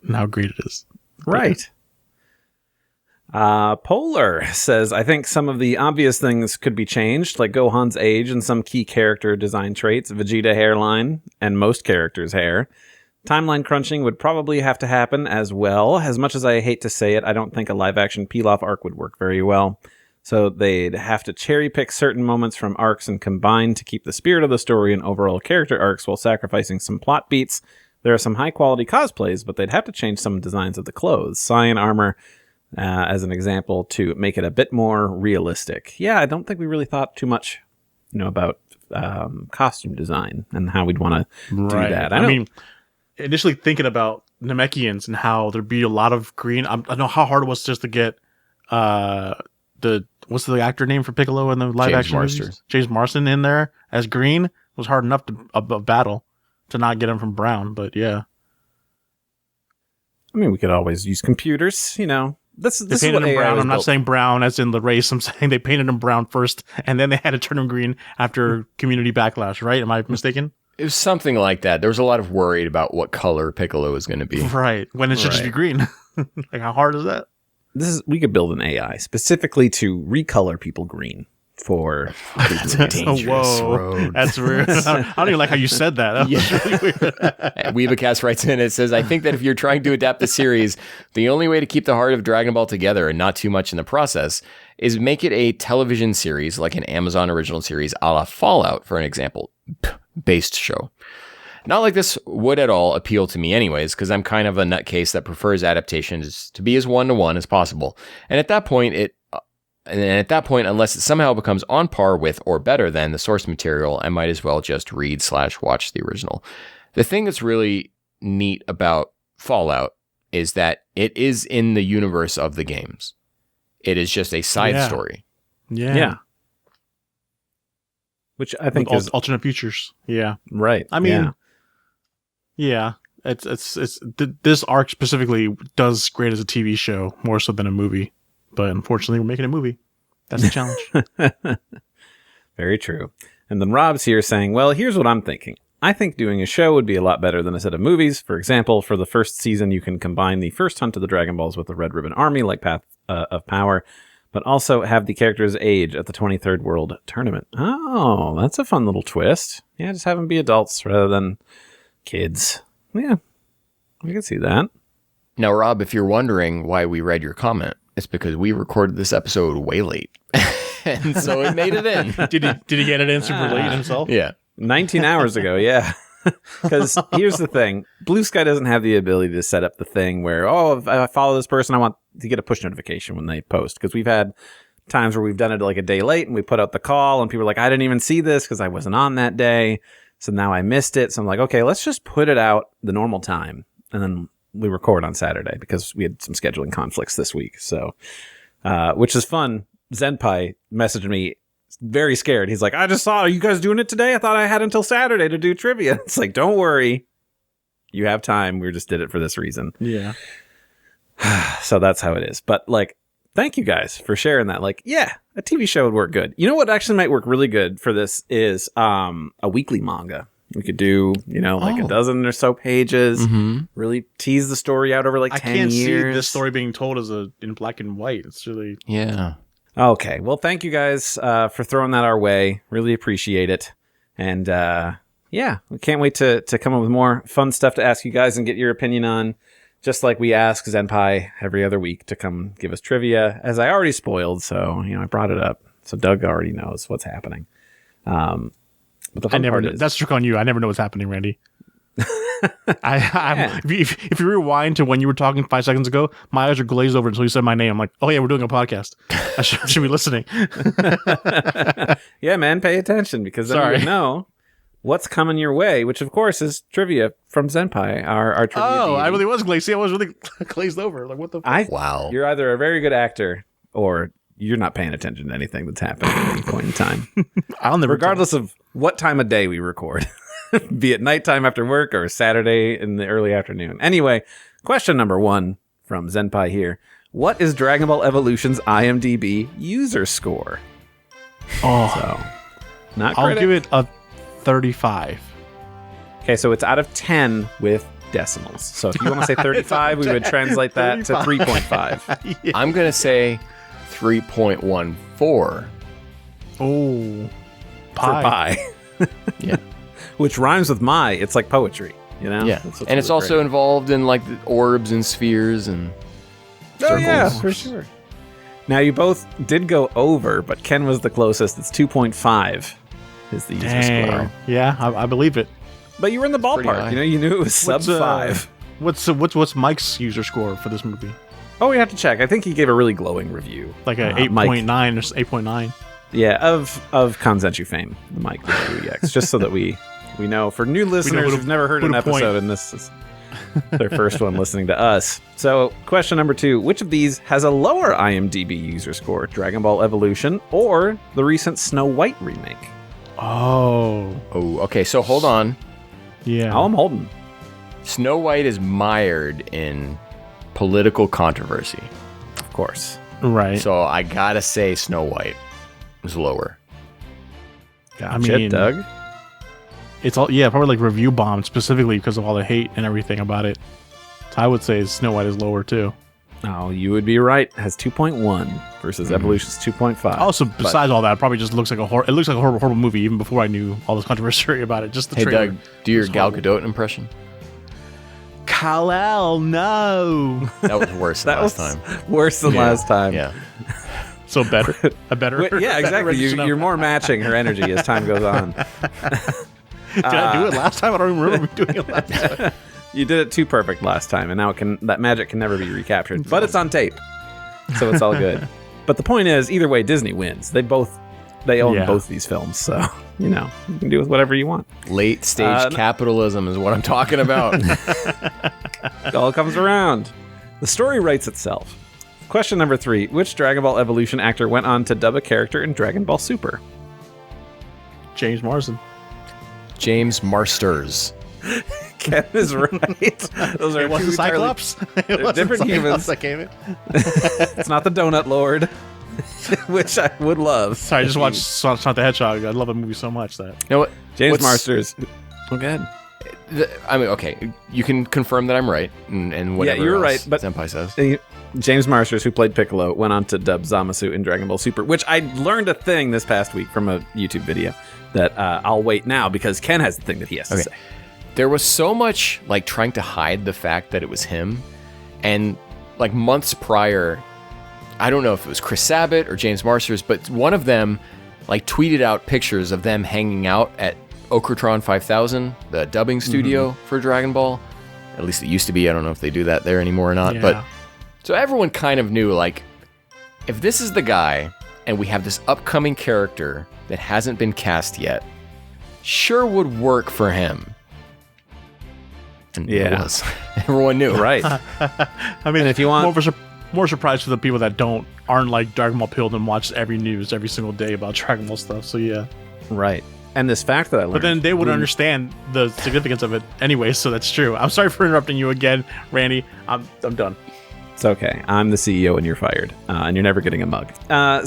and how great it is. Right. Polar says, I think some of the obvious things could be changed, like Gohan's age and some key character design traits, Vegeta hairline, and most characters' hair. Timeline crunching would probably have to happen as well. As much as I hate to say it, I don't think a live-action Pilaf arc would work very well. So they'd have to cherry-pick certain moments from arcs and combine to keep the spirit of the story and overall character arcs while sacrificing some plot beats. There are some high-quality cosplays, but they'd have to change some designs of the clothes. Saiyan armor... as an example, to make it a bit more realistic. Yeah, I don't think we really thought too much, about costume design and how we'd want to do that. I mean, initially thinking about Namekians and how there'd be a lot of green. I don't know how hard it was just to get what's the actor name for Piccolo in the live action movies? James Marsden in there as green. It was hard enough to a battle to not get him from brown, but yeah. I mean, we could always use computers, This is what him AI brown. was I'm not built. saying brown as in the race. I'm saying they painted him brown first, and then they had to turn him green after community backlash. Right? Am I mistaken? It was something like that. There was a lot of worry about what color Piccolo was going to be. Right. When it should just be green. Like, how hard is that? We could build an AI specifically to recolor people green for Dangerous Whoa, road. that's weird. I don't even like how you said that. That was really weird. Weebacast writes in, it says, I think that if you're trying to adapt the series, the only way to keep the heart of Dragon Ball together and not too much in the process is make it a television series like an Amazon original series a la Fallout, for an example, based show. Not like this would at all appeal to me anyways, because I'm kind of a nutcase that prefers adaptations to be as one-to-one as possible. And at that point, unless it somehow becomes on par with or better than the source material, I might as well just read/watch the original. The thing that's really neat about Fallout is that it is in the universe of the games. It is just a side story. Yeah. Which I think is alternate futures. Yeah. right. I mean, yeah. This arc specifically does great as a TV show more so than a movie, but unfortunately, we're making a movie. That's the challenge. Very true. And then Rob's here saying, well, here's what I'm thinking. I think doing a show would be a lot better than a set of movies. For example, for the first season, you can combine the first hunt of the Dragon Balls with the Red Ribbon Army, like Path of Power, but also have the characters age at the 23rd World Tournament. Oh, that's a fun little twist. Yeah, just have them be adults rather than kids. Yeah, I can see that. Now, Rob, if you're wondering why we read your comment, it's because we recorded this episode way late. And so it made it in. Did he get it in super late himself? Yeah. 19 hours ago, yeah. Because here's the thing. Blue Sky doesn't have the ability to set up the thing where, if I follow this person, I want to get a push notification when they post. Because we've had times where we've done it like a day late and we put out the call and people are like, I didn't even see this because I wasn't on that day. So now I missed it. So I'm like, okay, let's just put it out the normal time. And then we record on Saturday because we had some scheduling conflicts this week. So, which is fun. Zenpai messaged me very scared. He's like, I just saw, are you guys doing it today? I thought I had until Saturday to do trivia. It's like, don't worry. You have time. We just did it for this reason. Yeah. So that's how it is. But like, thank you guys for sharing that. Like, yeah, a TV show would work good. You know what actually might work really good for this is a weekly manga. We could do, like a dozen or so pages, really tease the story out over like 10 years. I can't see this story being told in black and white. It's really... Yeah. Okay. Well, thank you guys for throwing that our way. Really appreciate it. And we can't wait to come up with more fun stuff to ask you guys and get your opinion on. Just like we ask Zenpai every other week to come give us trivia, as I already spoiled. So, I brought it up. So Doug already knows what's happening. But the fun part is... That's trick on you. I never know what's happening, Randy. If you rewind to when you were talking 5 seconds ago, my eyes are glazed over until you said my name. I'm like, oh yeah, we're doing a podcast. I should be listening. Yeah, man, pay attention because then you know what's coming your way, which of course is trivia from Zenpai, our trivia. Oh, deity. I really was glazed. See, I was really glazed over. Like, what the? Wow. You're either a very good actor or you're not paying attention to anything that's happening at any point in time. Regardless of what time of day we record. Be it nighttime after work or Saturday in the early afternoon. Anyway, question number 1 from Zenpai here. What is Dragon Ball Evolution's IMDb user score? Oh, not I'll critic. give it a 35. Okay, so it's out of 10 with decimals. So if you want to say 35, we would translate that to 3.5. Yeah. I'm going to say 3.14. Oh, For pi. Yeah. Which rhymes with my. It's like poetry, Yeah. That's And it's also involved in like the orbs and spheres and circles. yeah, for sure. Now, you both did go over, but Ken was the closest. It's 2.5 is the user score. Yeah, I believe it. But you were in the pretty ballpark. high. You knew it was sub 5. What's Mike's user score for this movie? Oh, we have to check. I think he gave a really glowing review. Like a 8.9 or 8.9. Yeah, of Kanzenshuu fame, the Mike WEX, just so that we know for new listeners who've never heard an episode and this is their first one listening to us. So, question number 2, which of these has a lower IMDb user score? Dragon Ball Evolution or the recent Snow White remake? Oh, okay. So hold on. yeah. Oh, I'm holding. Snow White is mired in political controversy. Of course. Right. So I gotta say Snow White is lower. Gotcha, Doug. It's all probably like review bombed specifically because of all the hate and everything about it. So I would say Snow White is lower too. Oh, you would be right. It has 2.1 versus Evolution's 2.5. Also, besides all that, it probably just looks like it looks like a horrible movie even before I knew all this controversy about it. Just the trailer. Doug, do your Gal Gadot impression. Kal-El, no. That was worse than last time. Worse than last time. Yeah. So better. Yeah, exactly. You're more matching her energy as time goes on. Did I do it last time? I don't even remember doing it last time. You did it too perfect last time, and now that magic can never be recaptured. But it's on tape, so it's all good. But the point is, either way, Disney wins. They own both these films, so you can do with whatever you want. Late stage capitalism is what I'm talking about. It all comes around. The story writes itself. Question number 3: which Dragon Ball Evolution actor went on to dub a character in Dragon Ball Super? James Marsden. James Marsters. Ken is right. Those are two Cyclops. Different humans. That came in. It's not the Donut Lord, which I would love. Sorry, I just watched Sonic the Hedgehog. I love that movie so much that. You know what? James Marsters. Oh, go ahead. I mean, okay, you can confirm that I'm right, and whatever. Yeah, you're else right. But Senpai says James Marsters, who played Piccolo, went on to dub Zamasu in Dragon Ball Super, which I learned a thing this past week from a YouTube video that I'll wait now because Ken has the thing that he has to say. There was so much like trying to hide the fact that it was him, and like months prior, I don't know if it was Chris Sabat or James Marsters, but one of them like tweeted out pictures of them hanging out at Okratron 5000, the dubbing studio for Dragon Ball. At least it used to be. I don't know if they do that there anymore or not. Yeah. But so everyone kind of knew, like, if this is the guy and we have this upcoming character that hasn't been cast yet, sure would work for him. And it was. Everyone knew. Right. I mean, and if you want more surprise for the people that aren't like Dragon Ball pilled and watch every news every single day about Dragon Ball stuff. So yeah. Right. And this fact that I learned. But then they would understand the significance of it anyway, so that's true. I'm sorry for interrupting you again, Randy. I'm done. It's okay. I'm the CEO and you're fired. And you're never getting a mug.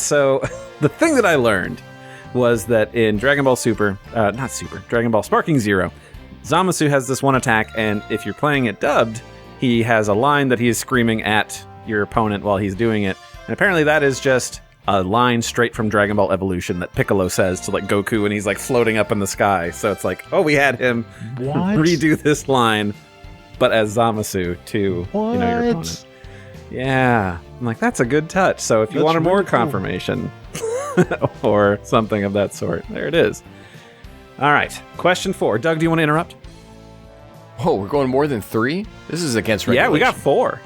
So the thing that I learned was that in Dragon Ball Dragon Ball Sparking Zero, Zamasu has this one attack, and if you're playing it dubbed, he has a line that he is screaming at your opponent while he's doing it. And apparently that is just a line straight from Dragon Ball Evolution that Piccolo says to like Goku when he's like floating up in the sky. So it's like, oh, we had him redo this line, but as Zamasu to your opponent. Yeah, I'm like, that's a good touch. So if you wanted more confirmation or something of that sort, there it is. All right, question 4. Doug, do you want to interrupt? Oh, we're going more than 3? This is against regulation. Yeah, we got 4.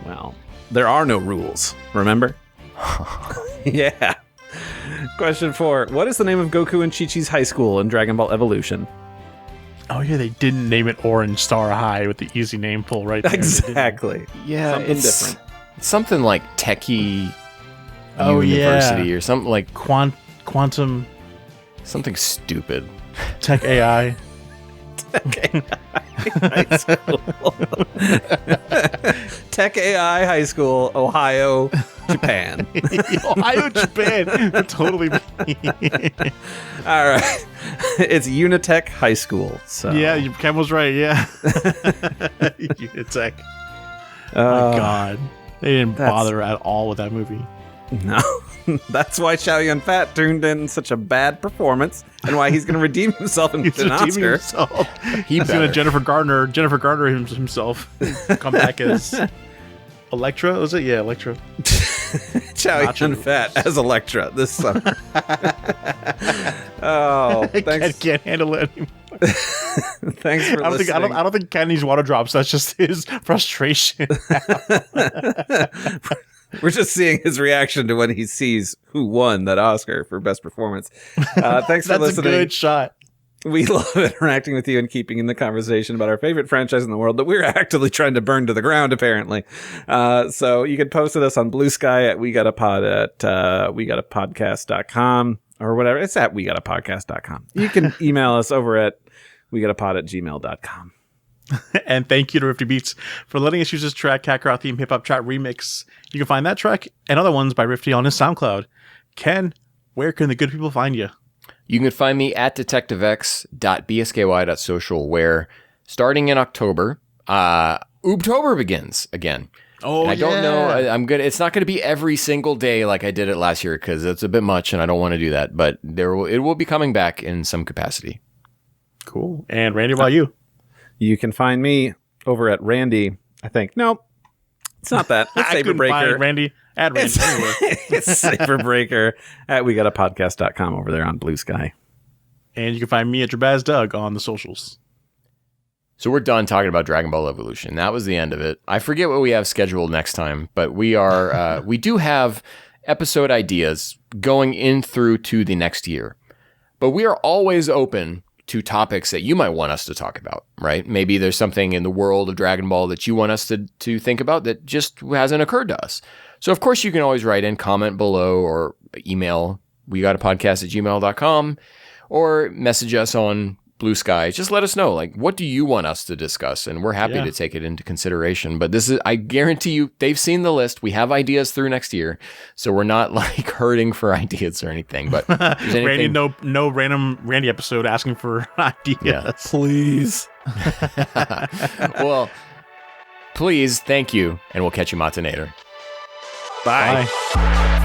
Well, there are no rules, remember? Yeah. Question 4. What is the name of Goku and Chi-Chi's high school in Dragon Ball Evolution? Oh, yeah, they didn't name it Orange Star High with the easy name pull right there. Exactly. Yeah, something different. Something like Techie University or something like Quantum. Something stupid. Tech AI. Tech AI High School. Tech AI High School, Ohio, Japan. Ohio, Japan. Totally. All right. It's Unitech High School. So. Yeah, Ken was right. Yeah. Unitech. Oh, my God. They didn't bother at all with that movie. No. That's why Chow Yun-Fat turned in such a bad performance, and why he's going to redeem himself and get an Oscar. He's going to Jennifer Gardner himself come back as Electra. Was it? Yeah, Electra. Chow Yun-Fat as Electra this summer. Oh, thanks. I can't handle it anymore. Thanks for listening. I don't think Ken needs water drops. That's just his frustration. We're just seeing his reaction to when he sees who won that Oscar for Best Performance. Thanks for listening. That's a good shot. We love interacting with you and keeping in the conversation about our favorite franchise in the world that we're actively trying to burn to the ground, apparently. So you can post with us on Blue Sky at WeGotAPod at WeGotAPodcast.com or whatever. It's at WeGotAPodcast.com. You can email us over at WeGotAPod@gmail.com. And thank you to Rifti Beats for letting us use this track, Kakarot Theme Hip Hop Chat Remix. You can find that track and other ones by Rifti on his SoundCloud. Ken, where can the good people find you? You can find me at detectivex.bsky.social, where starting in October, Oobtober begins again. Oh, and I don't know. It's not going to be every single day like I did it last year because it's a bit much, and I don't want to do that. But it will be coming back in some capacity. Cool. And Randy, what about you? You can find me over at Randy. I think no, it's not that. It's I couldn't find Randy. Add Randy anywhere. It's Saberbreaker at WeGotAPodcast.com over there on Blue Sky. And you can find me at Jabaz Doug on the socials. So we're done talking about Dragon Ball Evolution. That was the end of it. I forget what we have scheduled next time, but we are we do have episode ideas going in through to the next year. But we are always open to topics that you might want us to talk about, right? Maybe there's something in the world of Dragon Ball that you want us to think about that just hasn't occurred to us. So of course you can always write in, comment below, or email wegotapodcast@gmail.com, or message us on Blue Sky. Just let us know, like, what do you want us to discuss? And we're happy to take it into consideration. But this is, I guarantee you, they've seen the list. We have ideas through next year. So we're not like hurting for ideas or anything. But anything... Randy, no random Randy episode asking for ideas. Yeah. Please. Well, please, thank you. And we'll catch you matinator. Bye. Bye.